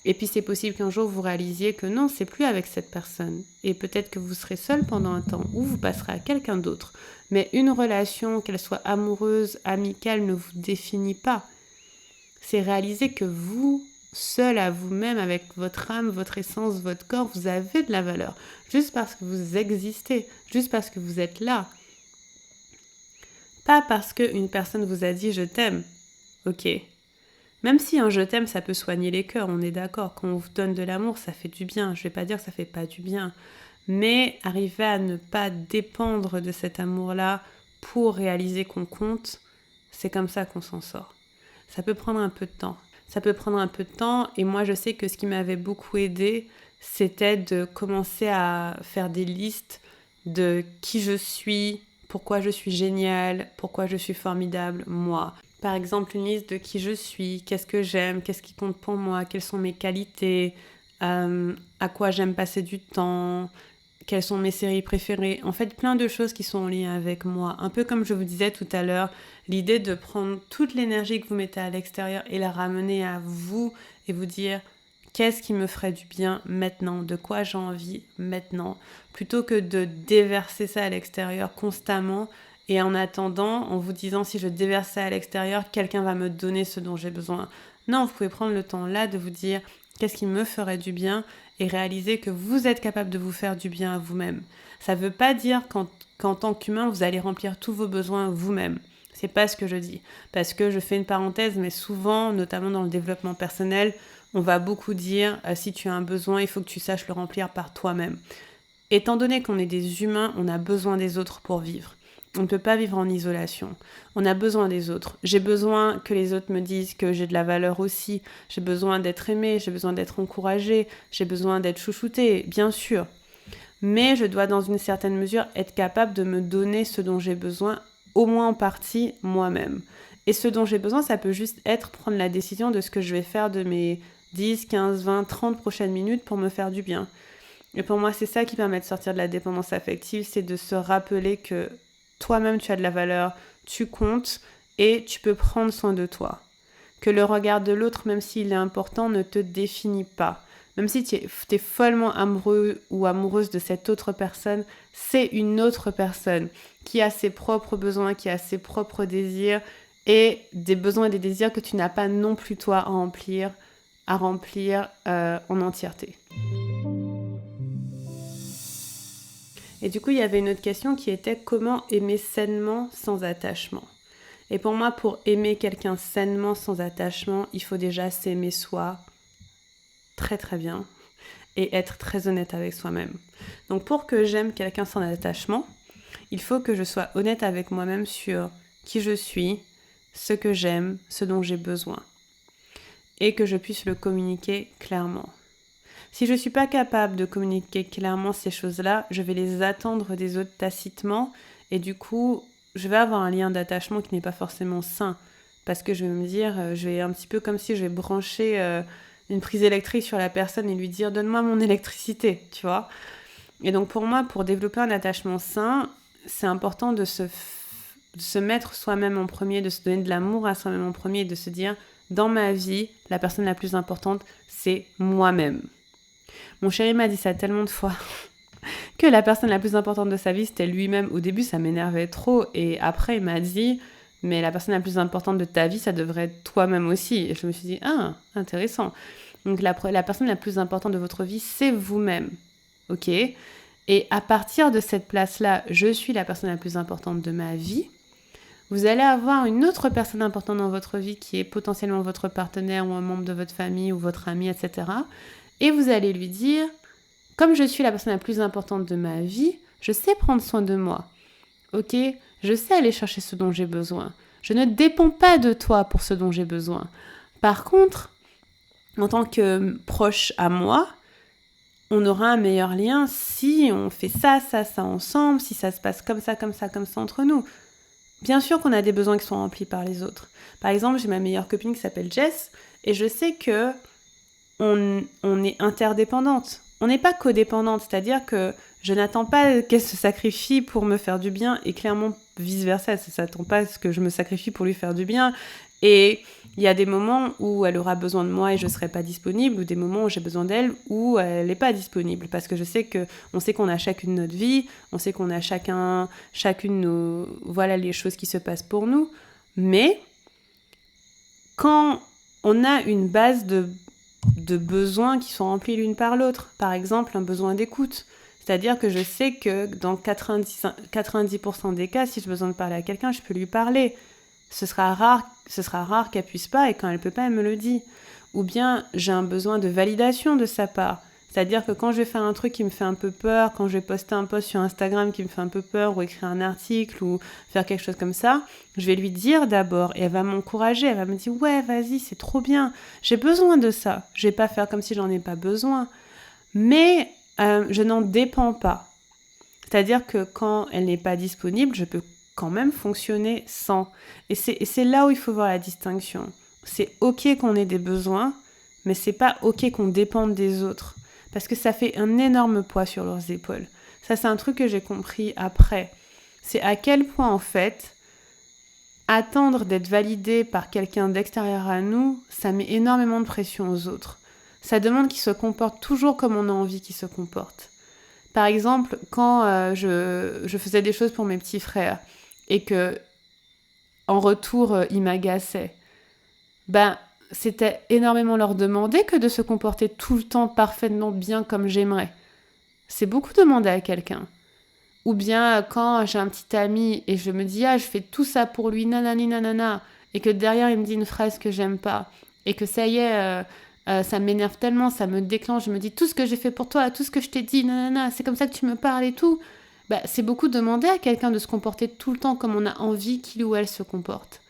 Et puis c'est possible qu'un jour vous réalisiez que non, c'est plus avec cette personne. Et peut-être que vous serez seul pendant un temps ou vous passerez à quelqu'un d'autre. Mais une relation, qu'elle soit amoureuse, amicale, ne vous définit pas. C'est réaliser que vous, seul à vous-même, avec votre âme, votre essence, votre corps, vous avez de la valeur. Juste parce que vous existez, juste parce que vous êtes là. Pas parce qu'une personne vous a dit « je t'aime ». Ok. Même si un « je t'aime », ça peut soigner les cœurs, on est d'accord. Quand on vous donne de l'amour, ça fait du bien. Je vais pas dire que ça fait pas du bien. Mais arriver à ne pas dépendre de cet amour-là pour réaliser qu'on compte, c'est comme ça qu'on s'en sort. Ça peut prendre un peu de temps. Ça peut prendre un peu de temps et moi je sais que ce qui m'avait beaucoup aidé, c'était de commencer à faire des listes de qui je suis, pourquoi je suis géniale, pourquoi je suis formidable, moi. Par exemple, une liste de qui je suis, qu'est-ce que j'aime, qu'est-ce qui compte pour moi, quelles sont mes qualités, à quoi j'aime passer du temps, quelles sont mes séries préférées. En fait, plein de choses qui sont en lien avec moi. Un peu comme je vous disais tout à l'heure, l'idée de prendre toute l'énergie que vous mettez à l'extérieur et la ramener à vous et vous dire qu'est-ce qui me ferait du bien maintenant, de quoi j'ai envie maintenant, plutôt que de déverser ça à l'extérieur constamment et en attendant, en vous disant si je déverse ça à l'extérieur, quelqu'un va me donner ce dont j'ai besoin. Non, vous pouvez prendre le temps là de vous dire qu'est-ce qui me ferait du bien et réaliser que vous êtes capable de vous faire du bien à vous-même. Ça ne veut pas dire qu'en tant qu'humain, vous allez remplir tous vos besoins vous-même. C'est pas ce que je dis. Parce que je fais une parenthèse, mais souvent, notamment dans le développement personnel, on va beaucoup dire si tu as un besoin, il faut que tu saches le remplir par toi-même. Étant donné qu'on est des humains, on a besoin des autres pour vivre. On ne peut pas vivre en isolation. On a besoin des autres. J'ai besoin que les autres me disent que j'ai de la valeur aussi. J'ai besoin d'être aimée, j'ai besoin d'être encouragée, j'ai besoin d'être chouchoutée, bien sûr. Mais je dois dans une certaine mesure être capable de me donner ce dont j'ai besoin, au moins en partie moi-même. Et ce dont j'ai besoin, ça peut juste être prendre la décision de ce que je vais faire de mes 10, 15, 20, 30 prochaines minutes pour me faire du bien. Et pour moi, c'est ça qui permet de sortir de la dépendance affective, c'est de se rappeler que toi-même, tu as de la valeur, tu comptes et tu peux prendre soin de toi. Que le regard de l'autre, même s'il est important, ne te définit pas. Même si tu es follement amoureux ou amoureuse de cette autre personne, c'est une autre personne qui a ses propres besoins, qui a ses propres désirs et des besoins et des désirs que tu n'as pas non plus toi à remplir en entièreté. Et du coup, il y avait une autre question qui était comment aimer sainement sans attachement. Et pour moi, pour aimer quelqu'un sainement sans attachement, il faut déjà s'aimer soi très très bien et être très honnête avec soi-même. Donc pour que j'aime quelqu'un sans attachement, il faut que je sois honnête avec moi-même sur qui je suis, ce que j'aime, ce dont j'ai besoin. Et que je puisse le communiquer clairement. Si je ne suis pas capable de communiquer clairement ces choses-là, je vais les attendre des autres tacitement et du coup, je vais avoir un lien d'attachement qui n'est pas forcément sain parce que je vais me dire, je vais un petit peu comme si je vais brancher une prise électrique sur la personne et lui dire « donne-moi mon électricité », tu vois. Et donc pour moi, pour développer un attachement sain, c'est important de se mettre soi-même en premier, de se donner de l'amour à soi-même en premier et de se dire « dans ma vie, la personne la plus importante, c'est moi-même ». Mon chéri m'a dit ça tellement de fois que la personne la plus importante de sa vie, c'était lui-même. Au début, ça m'énervait trop. Et après, il m'a dit, mais la personne la plus importante de ta vie, ça devrait être toi-même aussi. Et je me suis dit, ah, intéressant. Donc, la personne la plus importante de votre vie, c'est vous-même. Ok ? Et à partir de cette place-là, je suis la personne la plus importante de ma vie. Vous allez avoir une autre personne importante dans votre vie qui est potentiellement votre partenaire ou un membre de votre famille ou votre ami, etc. Et vous allez lui dire, comme je suis la personne la plus importante de ma vie, je sais prendre soin de moi. Ok ? Je sais aller chercher ce dont j'ai besoin. Je ne dépends pas de toi pour ce dont j'ai besoin. Par contre, en tant que proche à moi, on aura un meilleur lien si on fait ça ensemble, si ça se passe comme ça entre nous. Bien sûr qu'on a des besoins qui sont remplis par les autres. Par exemple, j'ai ma meilleure copine qui s'appelle Jess, et je sais que on est interdépendante. On n'est pas codépendante, c'est-à-dire que je n'attends pas qu'elle se sacrifie pour me faire du bien, et clairement vice-versa, elle ne s'attend pas à ce que je me sacrifie pour lui faire du bien. Et il y a des moments où elle aura besoin de moi et je ne serai pas disponible, ou des moments où j'ai besoin d'elle où elle n'est pas disponible. Parce que on sait qu'on a chacune notre vie, on sait qu'on a chacune nos, voilà les choses qui se passent pour nous. Mais quand on a une base de besoins qui sont remplis l'une par l'autre, par exemple un besoin d'écoute, c'est-à-dire que je sais que dans 90% des cas, si j'ai besoin de parler à quelqu'un, je peux lui parler. Ce sera rare qu'elle puisse pas, et quand elle peut pas, elle me le dit. Ou bien j'ai un besoin de validation de sa part. C'est-à-dire que quand je vais faire un truc qui me fait un peu peur, quand je vais poster un post sur Instagram qui me fait un peu peur, ou écrire un article, ou faire quelque chose comme ça, je vais lui dire d'abord, et elle va m'encourager, elle va me dire « Ouais, vas-y, c'est trop bien, j'ai besoin de ça. » Je vais pas faire comme si j'en ai pas besoin. Mais je n'en dépends pas. C'est-à-dire que quand elle n'est pas disponible, je peux quand même fonctionner sans. Et c'est là où il faut voir la distinction. C'est ok qu'on ait des besoins, mais c'est pas ok qu'on dépende des autres. Parce que ça fait un énorme poids sur leurs épaules. Ça, c'est un truc que j'ai compris après. C'est à quel point, en fait, attendre d'être validé par quelqu'un d'extérieur à nous, ça met énormément de pression aux autres. Ça demande qu'ils se comportent toujours comme on a envie qu'ils se comportent. Par exemple, quand je faisais des choses pour mes petits frères et que, en retour, ils m'agaçaient, c'était énormément leur demander que de se comporter tout le temps parfaitement bien comme j'aimerais. C'est beaucoup demander à quelqu'un. Ou bien quand j'ai un petit ami et je me dis « Ah, je fais tout ça pour lui, nanani nanana », et que derrière il me dit une phrase que j'aime pas, et que ça y est, ça m'énerve tellement, ça me déclenche, je me dis « Tout ce que j'ai fait pour toi, tout ce que je t'ai dit, nanana, c'est comme ça que tu me parles et tout », c'est beaucoup demander à quelqu'un de se comporter tout le temps comme on a envie qu'il ou elle se comporte.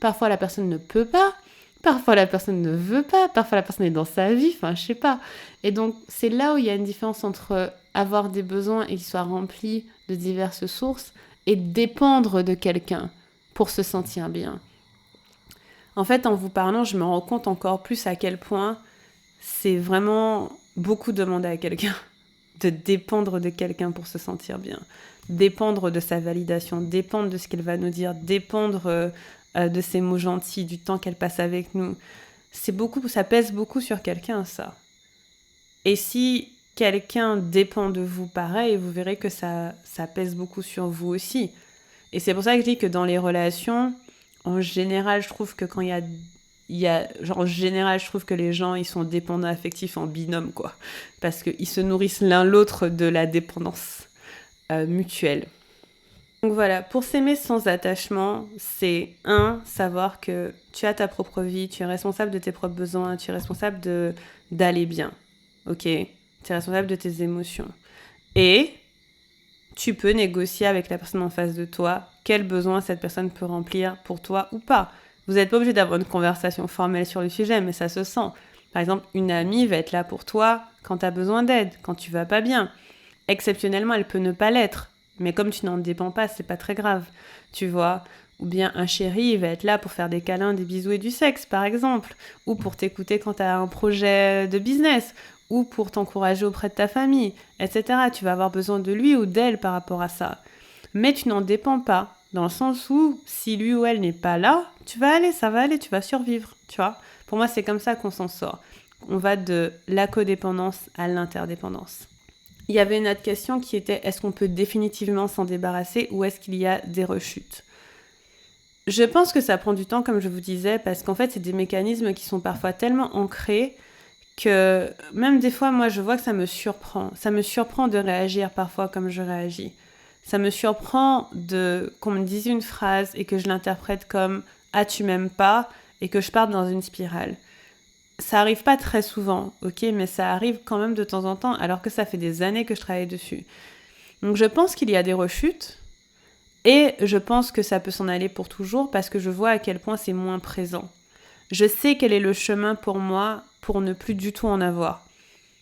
Parfois la personne ne peut pas, parfois la personne ne veut pas, parfois la personne est dans sa vie, enfin je sais pas. Et donc c'est là où il y a une différence entre avoir des besoins et qu'ils soient remplis de diverses sources et dépendre de quelqu'un pour se sentir bien. En fait, en vous parlant, je me rends compte encore plus à quel point c'est vraiment beaucoup demander à quelqu'un, de dépendre de quelqu'un pour se sentir bien, dépendre de sa validation, dépendre de ce qu'elle va nous dire, dépendre de ses mots gentils, du temps qu'elle passe avec nous. Ça pèse beaucoup sur quelqu'un, ça. Et si quelqu'un dépend de vous pareil, vous verrez que ça pèse beaucoup sur vous aussi. Et c'est pour ça que je dis que dans les relations, en général, je trouve que quand en général, je trouve que les gens, ils sont dépendants affectifs en binôme, quoi. Parce qu'ils se nourrissent l'un l'autre de la dépendance mutuelle. Donc voilà, pour s'aimer sans attachement, c'est savoir que tu as ta propre vie, tu es responsable de tes propres besoins, tu es responsable d'aller bien, ok ? Tu es responsable de tes émotions. Et tu peux négocier avec la personne en face de toi quel besoin cette personne peut remplir pour toi ou pas. Vous n'êtes pas obligé d'avoir une conversation formelle sur le sujet, mais ça se sent. Par exemple, une amie va être là pour toi quand tu as besoin d'aide, quand tu vas pas bien. Exceptionnellement, elle peut ne pas l'être. Mais comme tu n'en dépends pas, c'est pas très grave, tu vois. Ou bien un chéri, il va être là pour faire des câlins, des bisous et du sexe, par exemple. Ou pour t'écouter quand tu as un projet de business. Ou pour t'encourager auprès de ta famille, etc. Tu vas avoir besoin de lui ou d'elle par rapport à ça. Mais tu n'en dépends pas, dans le sens où, si lui ou elle n'est pas là, ça va aller, tu vas survivre, tu vois. Pour moi, c'est comme ça qu'on s'en sort. On va de la codépendance à l'interdépendance. Il y avait une autre question qui était « Est-ce qu'on peut définitivement s'en débarrasser ou est-ce qu'il y a des rechutes ?» Je pense que ça prend du temps, comme je vous disais, parce qu'en fait, c'est des mécanismes qui sont parfois tellement ancrés que même des fois, moi, je vois que ça me surprend. Ça me surprend de réagir parfois comme je réagis. Ça me surprend qu'on me dise une phrase et que je l'interprète comme « Ah, tu m'aimes pas » et que je parte dans une spirale. Ça arrive pas très souvent, ok, mais ça arrive quand même de temps en temps, alors que ça fait des années que je travaille dessus. Donc je pense qu'il y a des rechutes, et je pense que ça peut s'en aller pour toujours, parce que je vois à quel point c'est moins présent. Je sais quel est le chemin pour moi pour ne plus du tout en avoir.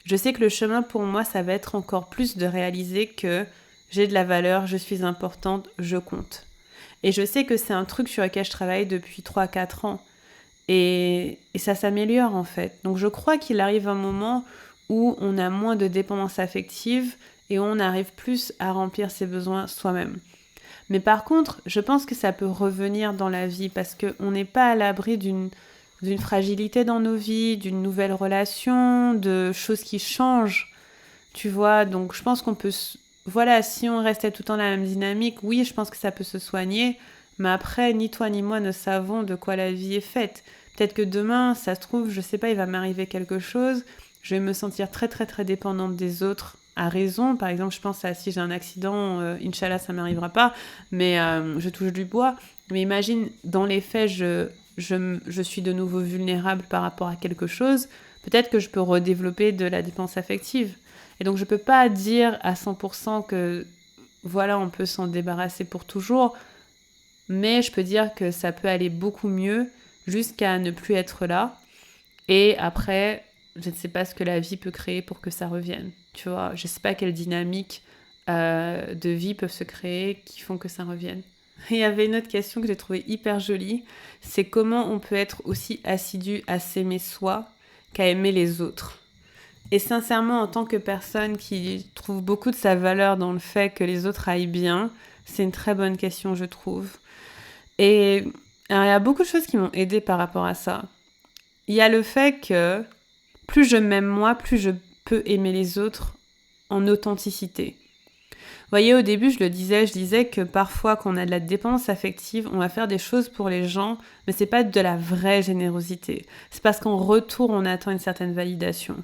Je sais que le chemin pour moi, ça va être encore plus de réaliser que j'ai de la valeur, je suis importante, je compte. Et je sais que c'est un truc sur lequel je travaille depuis 3-4 ans. Et ça s'améliore en fait. Donc je crois qu'il arrive un moment où on a moins de dépendance affective et où on arrive plus à remplir ses besoins soi-même. Mais par contre, je pense que ça peut revenir dans la vie parce qu'on n'est pas à l'abri d'une fragilité dans nos vies, d'une nouvelle relation, de choses qui changent, tu vois. Donc je pense qu'on peut... Voilà, si on restait tout le temps dans la même dynamique, oui, je pense que ça peut se soigner. Mais après, ni toi ni moi ne savons de quoi la vie est faite. Peut-être que demain, ça se trouve, je sais pas, il va m'arriver quelque chose, je vais me sentir très très très dépendante des autres à raison. Par exemple, je pense à si j'ai un accident, Inch'Allah, ça m'arrivera pas, mais je touche du bois. Mais imagine, dans les faits, je suis de nouveau vulnérable par rapport à quelque chose. Peut-être que je peux redévelopper de la dépendance affective. Et donc, je peux pas dire à 100% que voilà, on peut s'en débarrasser pour toujours, mais je peux dire que ça peut aller beaucoup mieux jusqu'à ne plus être là. Et après, je ne sais pas ce que la vie peut créer pour que ça revienne. Tu vois, je ne sais pas quelle dynamique de vie peuvent se créer qui font que ça revienne. Et il y avait une autre question que j'ai trouvée hyper jolie, c'est comment on peut être aussi assidu à s'aimer soi qu'à aimer les autres. Et sincèrement, en tant que personne qui trouve beaucoup de sa valeur dans le fait que les autres aillent bien, c'est une très bonne question, je trouve. Et alors, il y a beaucoup de choses qui m'ont aidée par rapport à ça. Il y a le fait que plus je m'aime moi, plus je peux aimer les autres en authenticité. Vous voyez, au début, je disais que parfois, quand on a de la dépendance affective, on va faire des choses pour les gens, mais c'est pas de la vraie générosité. C'est parce qu'en retour, on attend une certaine validation.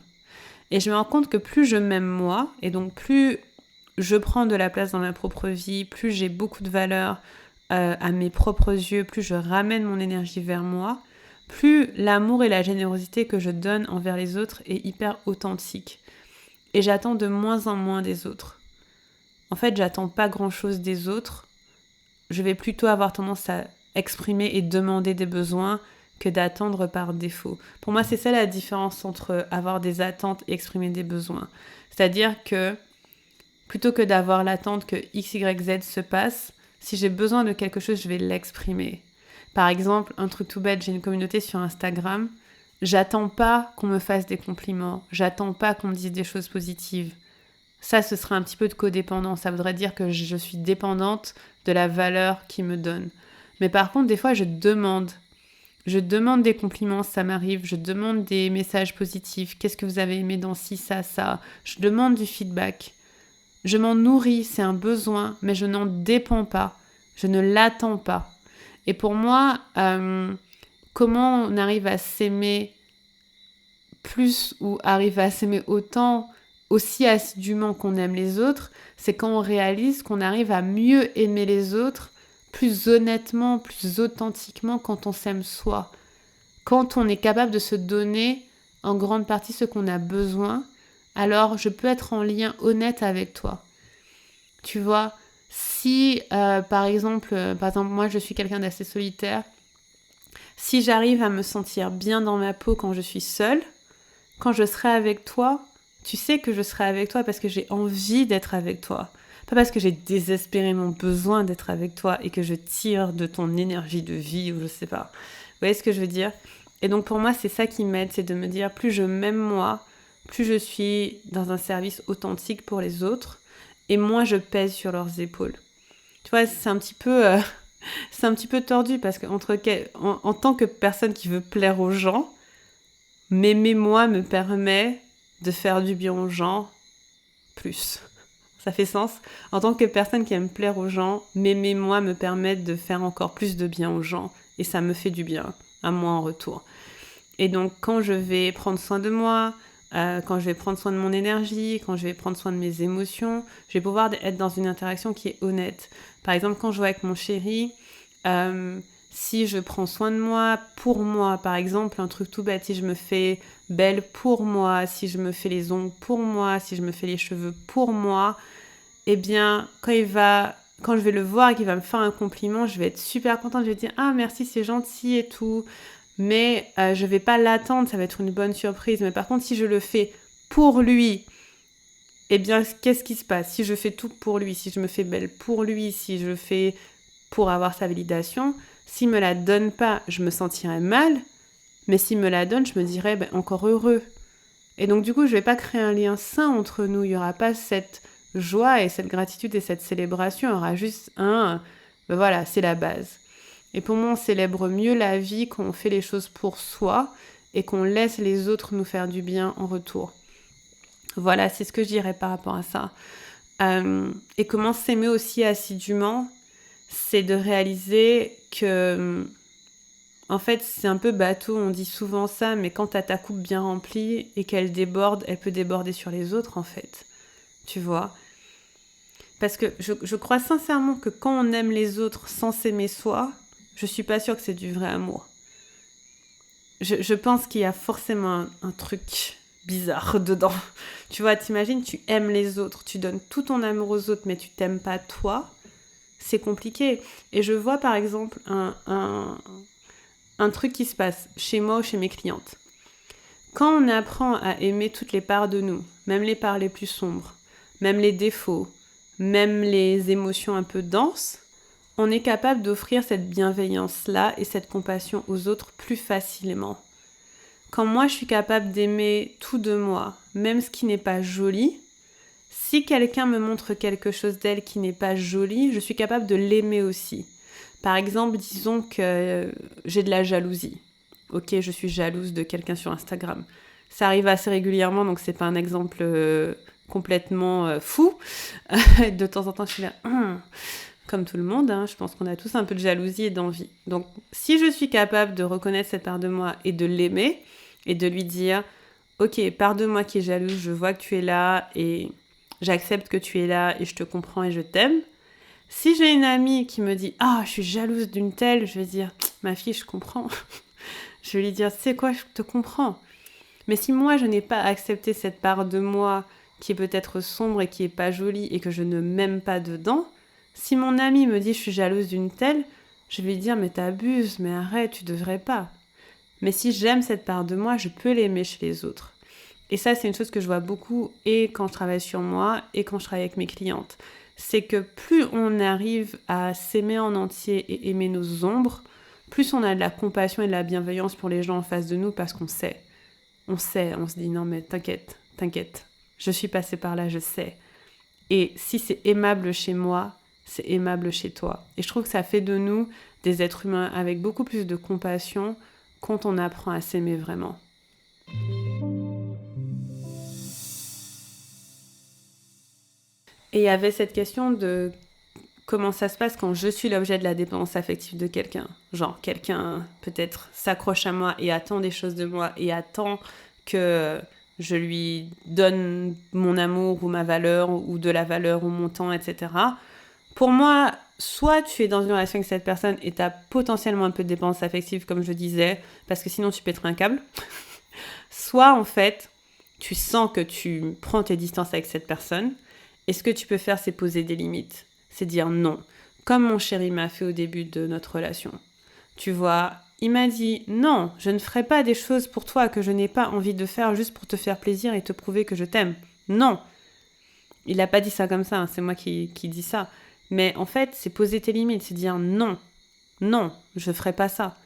Et je me rends compte que plus je m'aime moi, et donc plus je prends de la place dans ma propre vie, plus j'ai beaucoup de valeur à mes propres yeux, plus je ramène mon énergie vers moi, plus l'amour et la générosité que je donne envers les autres est hyper authentique. Et j'attends de moins en moins des autres. En fait, j'attends pas grand-chose des autres. Je vais plutôt avoir tendance à exprimer et demander des besoins que d'attendre par défaut. Pour moi, c'est ça la différence entre avoir des attentes et exprimer des besoins. C'est-à-dire que plutôt que d'avoir l'attente que X, Y, Z se passe, si j'ai besoin de quelque chose, je vais l'exprimer. Par exemple, un truc tout bête, j'ai une communauté sur Instagram. J'attends pas qu'on me fasse des compliments. J'attends pas qu'on me dise des choses positives. Ça, ce serait un petit peu de codépendance. Ça voudrait dire que je suis dépendante de la valeur qu'ils me donnent. Mais par contre, des fois, je demande des compliments, ça m'arrive. Je demande des messages positifs. Qu'est-ce que vous avez aimé dans ci, ça, ça. Je demande du feedback. Je m'en nourris, c'est un besoin, mais je n'en dépends pas. Je ne l'attends pas. Et pour moi, comment on arrive à s'aimer plus ou arrive à s'aimer autant, aussi assidûment qu'on aime les autres, c'est quand on réalise qu'on arrive à mieux aimer les autres, plus honnêtement, plus authentiquement quand on s'aime soi. Quand on est capable de se donner en grande partie ce qu'on a besoin, alors je peux être en lien honnête avec toi. Tu vois, si par exemple, moi je suis quelqu'un d'assez solitaire, si j'arrive à me sentir bien dans ma peau quand je suis seule, quand je serai avec toi, tu sais que je serai avec toi parce que j'ai envie d'être avec toi. Pas parce que j'ai désespérément besoin d'être avec toi et que je tire de ton énergie de vie ou je sais pas. Vous voyez ce que je veux dire ? Et donc pour moi, c'est ça qui m'aide, c'est de me dire plus je m'aime moi, plus je suis dans un service authentique pour les autres et moins je pèse sur leurs épaules. Tu vois, c'est un petit peu tordu parce que en tant que personne qui veut plaire aux gens, m'aimer moi me permet de faire du bien aux gens plus. Ça fait sens. En tant que personne qui aime plaire aux gens, m'aimer moi me permet de faire encore plus de bien aux gens et ça me fait du bien à moi en retour. Et donc quand je vais prendre soin de moi, quand je vais prendre soin de mon énergie, quand je vais prendre soin de mes émotions, je vais pouvoir être dans une interaction qui est honnête. Par exemple, quand je vais avec mon chéri, si je prends soin de moi, pour moi, par exemple, un truc tout bête, si je me fais belle pour moi, si je me fais les ongles pour moi, si je me fais les cheveux pour moi, eh bien, quand je vais le voir et qu'il va me faire un compliment, je vais être super contente, je vais dire « Ah, merci, c'est gentil et tout ». Mais je vais pas l'attendre, ça va être une bonne surprise. Mais par contre, si je le fais pour lui, eh bien, qu'est-ce qui se passe? Si je fais tout pour lui, si je me fais belle pour lui, si je fais pour avoir sa validation, s'il me la donne pas, je me sentirais mal, mais s'il me la donne, je me dirais encore heureux. Et donc du coup, je vais pas créer un lien sain entre nous, il y aura pas cette joie et cette gratitude et cette célébration, il y aura juste voilà, c'est la base. Et pour moi, on célèbre mieux la vie quand on fait les choses pour soi et qu'on laisse les autres nous faire du bien en retour. Voilà, c'est ce que je dirais par rapport à ça. Et comment s'aimer aussi assidûment, c'est de réaliser que, en fait, c'est un peu bateau, on dit souvent ça, mais quand t'as ta coupe bien remplie et qu'elle déborde, elle peut déborder sur les autres, en fait. Tu vois ? Parce que je crois sincèrement que quand on aime les autres sans s'aimer soi, je suis pas sûre que c'est du vrai amour. Je pense qu'il y a forcément un truc bizarre dedans. Tu vois, t'imagines, tu aimes les autres, tu donnes tout ton amour aux autres, mais tu t'aimes pas toi, c'est compliqué. Et je vois par exemple un truc qui se passe chez moi ou chez mes clientes. Quand on apprend à aimer toutes les parts de nous, même les parts les plus sombres, même les défauts, même les émotions un peu denses, on est capable d'offrir cette bienveillance-là et cette compassion aux autres plus facilement. Quand moi je suis capable d'aimer tout de moi, même ce qui n'est pas joli, si quelqu'un me montre quelque chose d'elle qui n'est pas joli, je suis capable de l'aimer aussi. Par exemple, disons que j'ai de la jalousie. Ok, je suis jalouse de quelqu'un sur Instagram. Ça arrive assez régulièrement, donc c'est pas un exemple complètement fou. De temps en temps, je suis là, comme tout le monde, je pense qu'on a tous un peu de jalousie et d'envie. Donc, si je suis capable de reconnaître cette part de moi et de l'aimer, et de lui dire, ok, part de moi qui est jalouse, je vois que tu es là, et j'accepte que tu es là, et je te comprends et je t'aime. Si j'ai une amie qui me dit, je suis jalouse d'une telle, je vais dire, ma fille, je comprends. Je vais lui dire, c'est quoi, je te comprends. Mais si moi, je n'ai pas accepté cette part de moi qui est peut-être sombre et qui est pas jolie et que je ne m'aime pas dedans, si mon amie me dit, je suis jalouse d'une telle, je vais lui dire, mais t'abuses, mais arrête, tu devrais pas. Mais si j'aime cette part de moi, je peux l'aimer chez les autres. Et ça, c'est une chose que je vois beaucoup et quand je travaille sur moi et quand je travaille avec mes clientes. C'est que plus on arrive à s'aimer en entier et aimer nos ombres, plus on a de la compassion et de la bienveillance pour les gens en face de nous parce qu'on sait. On sait, on se dit non mais t'inquiète, je suis passée par là, je sais. Et si c'est aimable chez moi, c'est aimable chez toi. Et je trouve que ça fait de nous des êtres humains avec beaucoup plus de compassion quand on apprend à s'aimer vraiment. Et il y avait cette question de comment ça se passe quand je suis l'objet de la dépendance affective de quelqu'un. Genre, quelqu'un peut-être s'accroche à moi et attend des choses de moi et attend que je lui donne mon amour ou ma valeur ou de la valeur ou mon temps, etc. Pour moi, soit tu es dans une relation avec cette personne et tu as potentiellement un peu de dépendance affective, comme je disais, parce que sinon tu pèterais un câble. Soit, en fait, tu sens que tu prends tes distances avec cette personne. Et ce que tu peux faire, c'est poser des limites. C'est dire non. Comme mon chéri m'a fait au début de notre relation. Tu vois, il m'a dit non, je ne ferai pas des choses pour toi que je n'ai pas envie de faire juste pour te faire plaisir et te prouver que je t'aime. Non. Il n'a pas dit ça comme ça, c'est moi qui dis ça. Mais en fait, c'est poser tes limites, c'est dire non. Non, je ne ferai pas ça.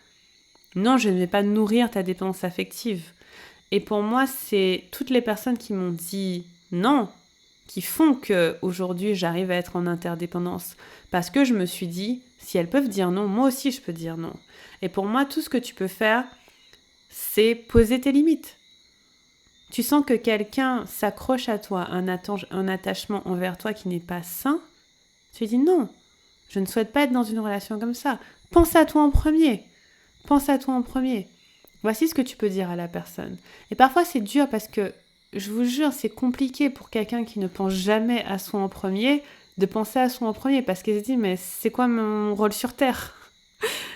Non, je ne vais pas nourrir ta dépendance affective. Et pour moi, c'est toutes les personnes qui m'ont dit non, qui font qu'aujourd'hui, j'arrive à être en interdépendance. Parce que je me suis dit, si elles peuvent dire non, moi aussi, je peux dire non. Et pour moi, tout ce que tu peux faire, c'est poser tes limites. Tu sens que quelqu'un s'accroche à toi, un attachement envers toi qui n'est pas sain, tu dis non, je ne souhaite pas être dans une relation comme ça. Pense à toi en premier. Pense à toi en premier. Voici ce que tu peux dire à la personne. Et parfois, c'est dur parce que, je vous jure, c'est compliqué pour quelqu'un qui ne pense jamais à soi en premier de penser à soi en premier parce qu'il se dit, mais c'est quoi mon rôle sur Terre ?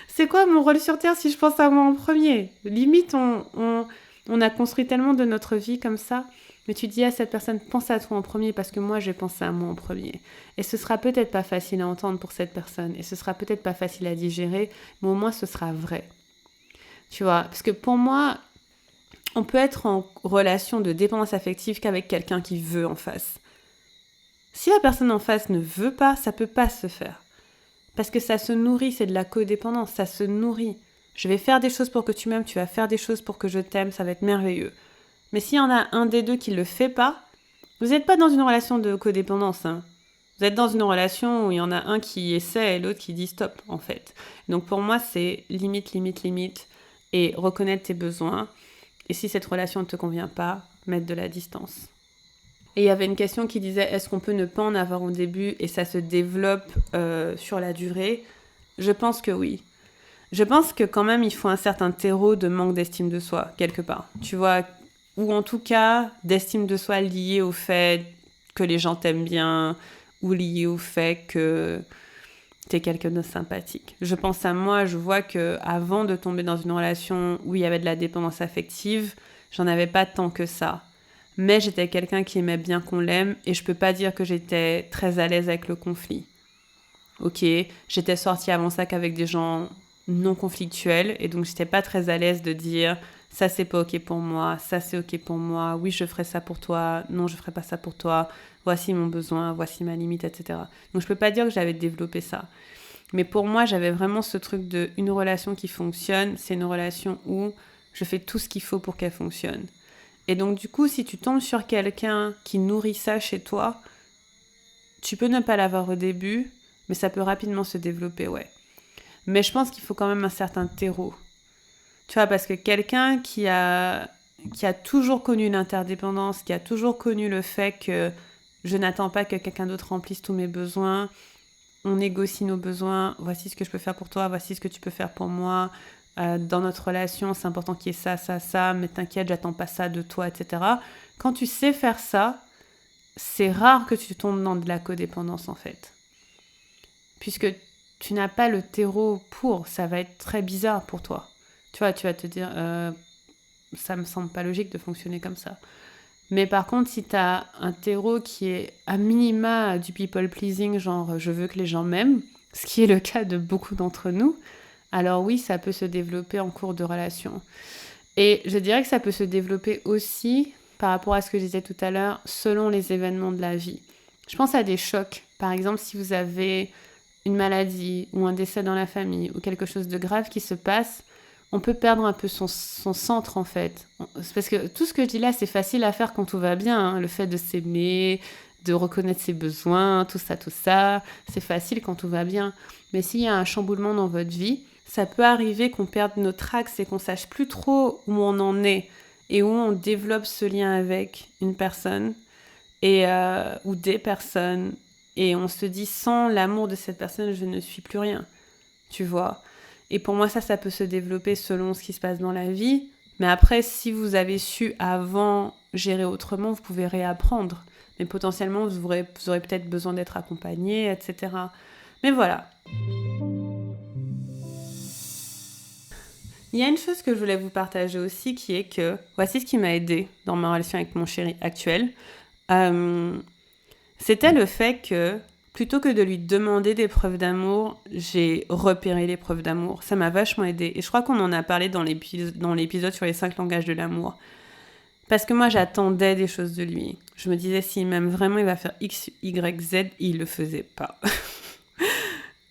C'est quoi mon rôle sur Terre si je pense à moi en premier ? Limite, on a construit tellement de notre vie comme ça, mais tu dis à cette personne, pense à toi en premier parce que moi, j'ai pensé à moi en premier. Et ce sera peut-être pas facile à entendre pour cette personne et ce sera peut-être pas facile à digérer, mais au moins ce sera vrai. Tu vois, parce que pour moi, on peut être en relation de dépendance affective qu'avec quelqu'un qui veut en face. Si la personne en face ne veut pas, ça peut pas se faire. Parce que ça se nourrit, c'est de la codépendance, ça se nourrit. Je vais faire des choses pour que tu m'aimes, tu vas faire des choses pour que je t'aime, ça va être merveilleux. Mais s'il y en a un des deux qui ne le fait pas, vous n'êtes pas dans une relation de codépendance. Vous êtes dans une relation où il y en a un qui essaie et l'autre qui dit stop, en fait. Donc pour moi, c'est limite, et reconnaître tes besoins. Et si cette relation ne te convient pas, mettre de la distance. Et il y avait une question qui disait, est-ce qu'on peut ne pas en avoir au début et ça se développe sur la durée ? Je pense que oui. Je pense que quand même, il faut un certain terreau de manque d'estime de soi, quelque part. Tu vois, ou en tout cas, d'estime de soi liée au fait que les gens t'aiment bien, ou liée au fait que t'es quelqu'un de sympathique. Je pense à moi, je vois que avant de tomber dans une relation où il y avait de la dépendance affective, j'en avais pas tant que ça. Mais j'étais quelqu'un qui aimait bien qu'on l'aime et je peux pas dire que j'étais très à l'aise avec le conflit. Ok, j'étais sortie avant ça qu'avec des gens non conflictuels et donc j'étais pas très à l'aise de dire ça c'est pas ok pour moi, ça c'est ok pour moi, oui je ferai ça pour toi, non je ferai pas ça pour toi, voici mon besoin, voici ma limite, etc. Donc je peux pas dire que j'avais développé ça. Mais pour moi j'avais vraiment ce truc de une relation qui fonctionne, c'est une relation où je fais tout ce qu'il faut pour qu'elle fonctionne. Et donc du coup, si tu tombes sur quelqu'un qui nourrit ça chez toi, tu peux ne pas l'avoir au début, mais ça peut rapidement se développer, ouais. Mais je pense qu'il faut quand même un certain terreau. Tu vois, parce que quelqu'un qui a toujours connu une interdépendance, qui a toujours connu le fait que je n'attends pas que quelqu'un d'autre remplisse tous mes besoins, on négocie nos besoins, voici ce que je peux faire pour toi, voici ce que tu peux faire pour moi, dans notre relation, c'est important qu'il y ait ça, mais t'inquiète, j'attends pas ça de toi, etc. Quand tu sais faire ça, c'est rare que tu tombes dans de la codépendance, en fait. Puisque tu n'as pas le terreau pour, ça va être très bizarre pour toi. Tu vois, tu vas te dire, ça me semble pas logique de fonctionner comme ça. Mais par contre, si tu as un terreau qui est à minima du people pleasing, genre je veux que les gens m'aiment, ce qui est le cas de beaucoup d'entre nous, alors oui, ça peut se développer en cours de relation. Et je dirais que ça peut se développer aussi, par rapport à ce que je disais tout à l'heure, selon les événements de la vie. Je pense à des chocs. Par exemple, si vous avez une maladie ou un décès dans la famille ou quelque chose de grave qui se passe, on peut perdre un peu son centre en fait. C'est parce que tout ce que je dis là, c'est facile à faire quand tout va bien. Hein. Le fait de s'aimer, de reconnaître ses besoins, tout ça, c'est facile quand tout va bien. Mais s'il y a un chamboulement dans votre vie, ça peut arriver qu'on perde notre axe et qu'on sache plus trop où on en est et où on développe ce lien avec une personne et, ou des personnes. Et on se dit, sans l'amour de cette personne, je ne suis plus rien. Tu vois ? Et pour moi, ça peut se développer selon ce qui se passe dans la vie. Mais après, si vous avez su avant gérer autrement, vous pouvez réapprendre. Mais potentiellement, vous aurez peut-être besoin d'être accompagné, etc. Mais voilà. Il y a une chose que je voulais vous partager aussi, qui est que voici ce qui m'a aidée dans ma relation avec mon chéri actuel. C'était le fait que plutôt que de lui demander des preuves d'amour, j'ai repéré les preuves d'amour. Ça m'a vachement aidée. Et je crois qu'on en a parlé dans l'épisode sur les 5 langages de l'amour. Parce que moi, j'attendais des choses de lui. Je me disais, s'il m'aime vraiment, il va faire X, Y, Z. Et il le faisait pas.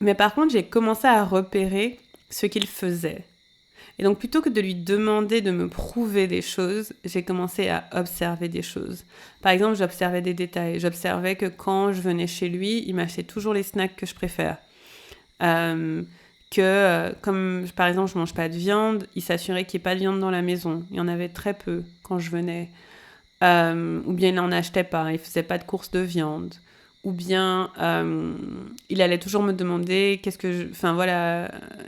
Mais par contre, j'ai commencé à repérer ce qu'il faisait. Et donc, plutôt que de lui demander de me prouver des choses, j'ai commencé à observer des choses. Par exemple, j'observais des détails. J'observais que quand je venais chez lui, il m'achetait toujours les snacks que je préfère. Comme par exemple, je mange pas de viande, il s'assurait qu'il n'y ait pas de viande dans la maison. Il y en avait très peu quand je venais. Ou bien il n'en achetait pas, il faisait pas de courses de viande. Ou bien il allait toujours me demander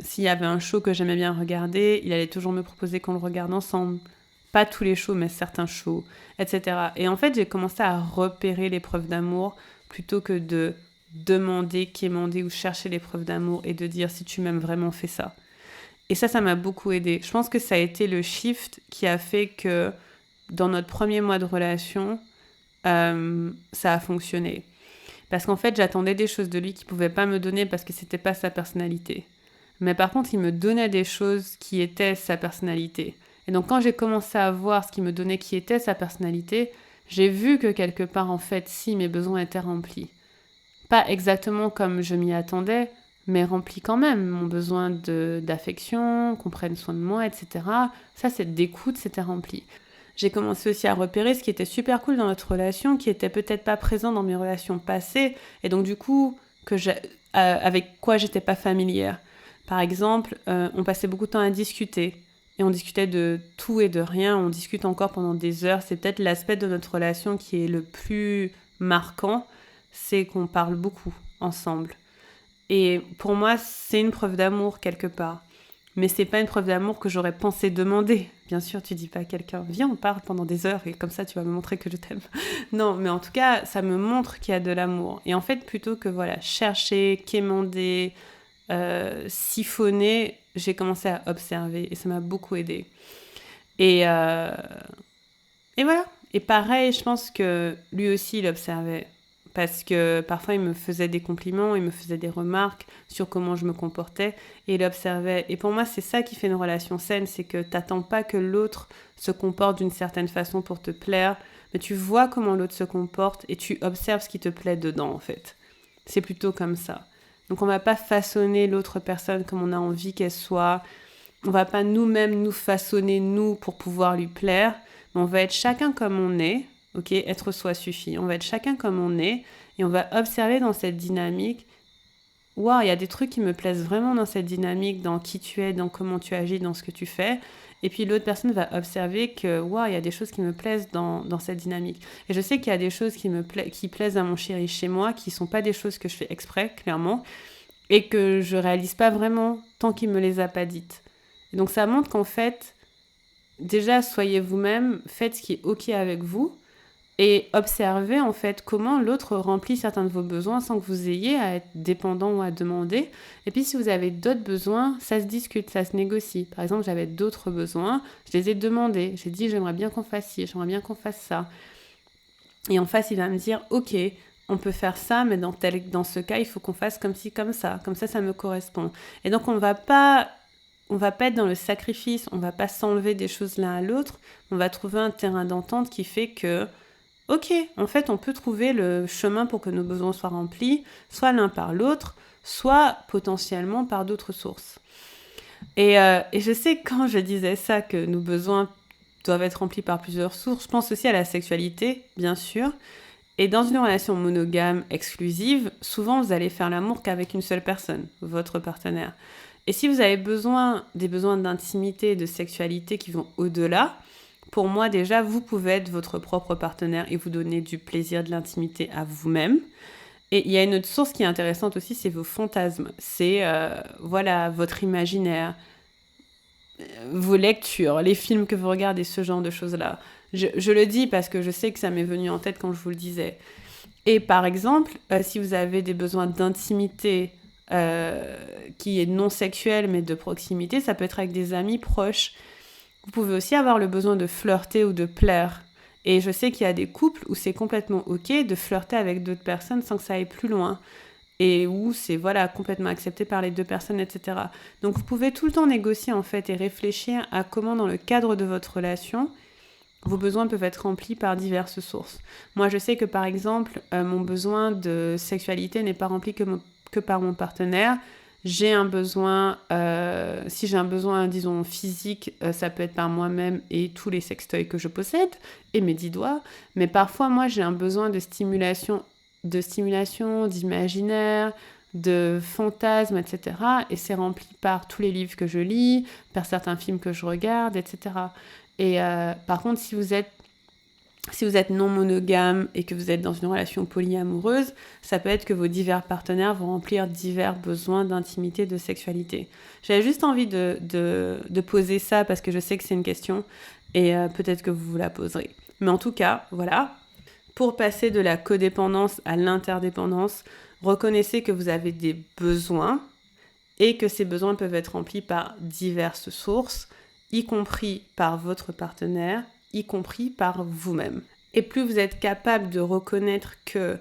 s'il y avait un show que j'aimais bien regarder, il allait toujours me proposer qu'on le regarde ensemble. Pas tous les shows, mais certains shows, etc. Et en fait, j'ai commencé à repérer les preuves d'amour plutôt que de demander, quémander ou chercher les preuves d'amour et de dire si tu m'aimes vraiment, fais ça. Et ça m'a beaucoup aidée. Je pense que ça a été le shift qui a fait que dans notre premier mois de relation, ça a fonctionné. Parce qu'en fait, j'attendais des choses de lui qu'il ne pouvait pas me donner parce que c'était pas sa personnalité. Mais par contre, il me donnait des choses qui étaient sa personnalité. Et donc quand j'ai commencé à voir ce qui me donnait qui était sa personnalité, j'ai vu que quelque part, en fait, si mes besoins étaient remplis. Pas exactement comme je m'y attendais, mais remplis quand même. Mon besoin d'affection, qu'on prenne soin de moi, etc. Ça, c'est d'écoute, c'était rempli. J'ai commencé aussi à repérer ce qui était super cool dans notre relation, qui était peut-être pas présent dans mes relations passées, et donc du coup, avec quoi j'étais pas familière. Par exemple, on passait beaucoup de temps à discuter, et on discutait de tout et de rien, on discute encore pendant des heures. C'est peut-être l'aspect de notre relation qui est le plus marquant, c'est qu'on parle beaucoup ensemble. Et pour moi, c'est une preuve d'amour quelque part. Mais c'est pas une preuve d'amour que j'aurais pensé demander. Bien sûr, tu dis pas à quelqu'un, viens, on parle pendant des heures et comme ça tu vas me montrer que je t'aime. Non, mais en tout cas, ça me montre qu'il y a de l'amour. Et en fait, plutôt que voilà, chercher, quémander, siphonner, j'ai commencé à observer et ça m'a beaucoup aidée. Et, euh, et voilà. Et pareil, je pense que lui aussi, il observait. Parce que parfois, il me faisait des compliments, il me faisait des remarques sur comment je me comportais, et il observait. Et pour moi, c'est ça qui fait une relation saine, c'est que t'attends pas que l'autre se comporte d'une certaine façon pour te plaire, mais tu vois comment l'autre se comporte et tu observes ce qui te plaît dedans, en fait. C'est plutôt comme ça. Donc on va pas façonner l'autre personne comme on a envie qu'elle soit. On va pas nous-mêmes nous façonner, nous, pour pouvoir lui plaire. Mais on va être chacun comme on est, ok? Être soi suffit. On va être chacun comme on est et on va observer dans cette dynamique. Waouh, il y a des trucs qui me plaisent vraiment dans cette dynamique, dans qui tu es, dans comment tu agis, dans ce que tu fais. Et puis l'autre personne va observer que waouh, il y a des choses qui me plaisent dans cette dynamique. Et je sais qu'il y a des choses qui plaisent à mon chéri chez moi, qui sont pas des choses que je fais exprès, clairement, et que je réalise pas vraiment tant qu'il me les a pas dites. Et donc ça montre qu'en fait, déjà, soyez vous-même, faites ce qui est OK avec vous et observez en fait comment l'autre remplit certains de vos besoins sans que vous ayez à être dépendant ou à demander. Et puis si vous avez d'autres besoins, ça se discute, ça se négocie. Par exemple, j'avais d'autres besoins, je les ai demandés. J'ai dit j'aimerais bien qu'on fasse ci, j'aimerais bien qu'on fasse ça. Et en face, il va me dire OK, on peut faire ça, mais dans ce cas, il faut qu'on fasse comme ci, comme ça, ça me correspond. Et donc on va pas être dans le sacrifice, on va pas s'enlever des choses l'un à l'autre, on va trouver un terrain d'entente qui fait que, ok, en fait, on peut trouver le chemin pour que nos besoins soient remplis, soit l'un par l'autre, soit potentiellement par d'autres sources. Et je sais que quand je disais ça, que nos besoins doivent être remplis par plusieurs sources, je pense aussi à la sexualité, bien sûr. Et dans une relation monogame, exclusive, souvent vous allez faire l'amour qu'avec une seule personne, votre partenaire. Et si vous avez des besoins d'intimité, de sexualité qui vont au-delà, pour moi déjà, vous pouvez être votre propre partenaire et vous donner du plaisir, de l'intimité à vous-même. Et il y a une autre source qui est intéressante aussi, c'est vos fantasmes. C'est voilà, votre imaginaire, vos lectures, les films que vous regardez, ce genre de choses-là. Je le dis parce que je sais que ça m'est venu en tête quand je vous le disais. Et par exemple, si vous avez des besoins d'intimité qui est non sexuel mais de proximité, ça peut être avec des amis proches. Vous pouvez aussi avoir le besoin de flirter ou de plaire. Et je sais qu'il y a des couples où c'est complètement ok de flirter avec d'autres personnes sans que ça aille plus loin. Et où c'est voilà, complètement accepté par les deux personnes, etc. Donc vous pouvez tout le temps négocier en fait et réfléchir à comment dans le cadre de votre relation, vos besoins peuvent être remplis par diverses sources. Moi je sais que par exemple, mon besoin de sexualité n'est pas rempli que par mon partenaire. J'ai un besoin, si j'ai un besoin, disons, physique, ça peut être par moi-même et tous les sextoys que je possède, et mes 10 doigts. Mais parfois, moi, j'ai un besoin de stimulation, d'imaginaire, de fantasmes, etc. Et c'est rempli par tous les livres que je lis, par certains films que je regarde, etc. Et par contre, si vous êtes non monogame et que vous êtes dans une relation polyamoureuse, ça peut être que vos divers partenaires vont remplir divers besoins d'intimité, de sexualité. J'avais juste envie de poser ça parce que je sais que c'est une question et peut-être que vous la poserez. Mais en tout cas, voilà. Pour passer de la codépendance à l'interdépendance, reconnaissez que vous avez des besoins et que ces besoins peuvent être remplis par diverses sources, y compris par votre partenaire, y compris par vous-même. Et plus vous êtes capable de reconnaître que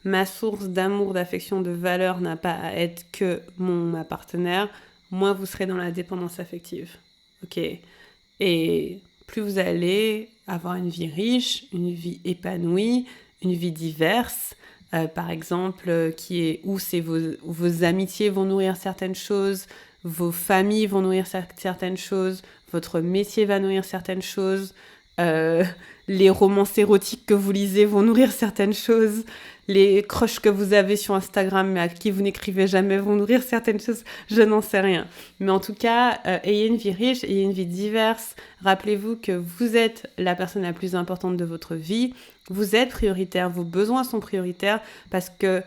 ma source d'amour, d'affection, de valeur n'a pas à être que ma partenaire, moins vous serez dans la dépendance affective. Ok. Et plus vous allez avoir une vie riche, une vie épanouie, une vie diverse, par exemple, où vos amitiés vont nourrir certaines choses, vos familles vont nourrir certaines choses, votre métier va nourrir certaines choses, euh, les romances érotiques que vous lisez vont nourrir certaines choses, les crushs que vous avez sur Instagram mais à qui vous n'écrivez jamais vont nourrir certaines choses, je n'en sais rien. Mais en tout cas, ayez une vie riche, ayez une vie diverse. Rappelez-vous que vous êtes la personne la plus importante de votre vie. Vous êtes prioritaire, vos besoins sont prioritaires parce que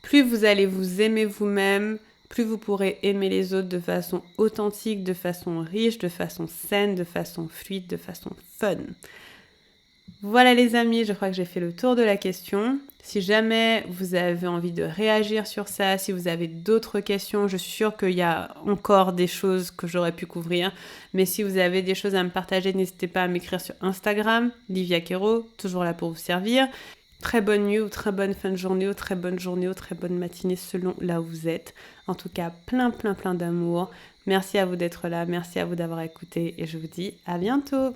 plus vous allez vous aimer vous-même, plus vous pourrez aimer les autres de façon authentique, de façon riche, de façon saine, de façon fluide, de façon fun. Voilà les amis, je crois que j'ai fait le tour de la question. Si jamais vous avez envie de réagir sur ça, si vous avez d'autres questions, je suis sûre qu'il y a encore des choses que j'aurais pu couvrir. Mais si vous avez des choses à me partager, n'hésitez pas à m'écrire sur Instagram, Livia Quero, toujours là pour vous servir. Très bonne nuit ou très bonne fin de journée ou très bonne journée ou très bonne matinée selon là où vous êtes. En tout cas, plein d'amour. Merci à vous d'être là, merci à vous d'avoir écouté et je vous dis à bientôt.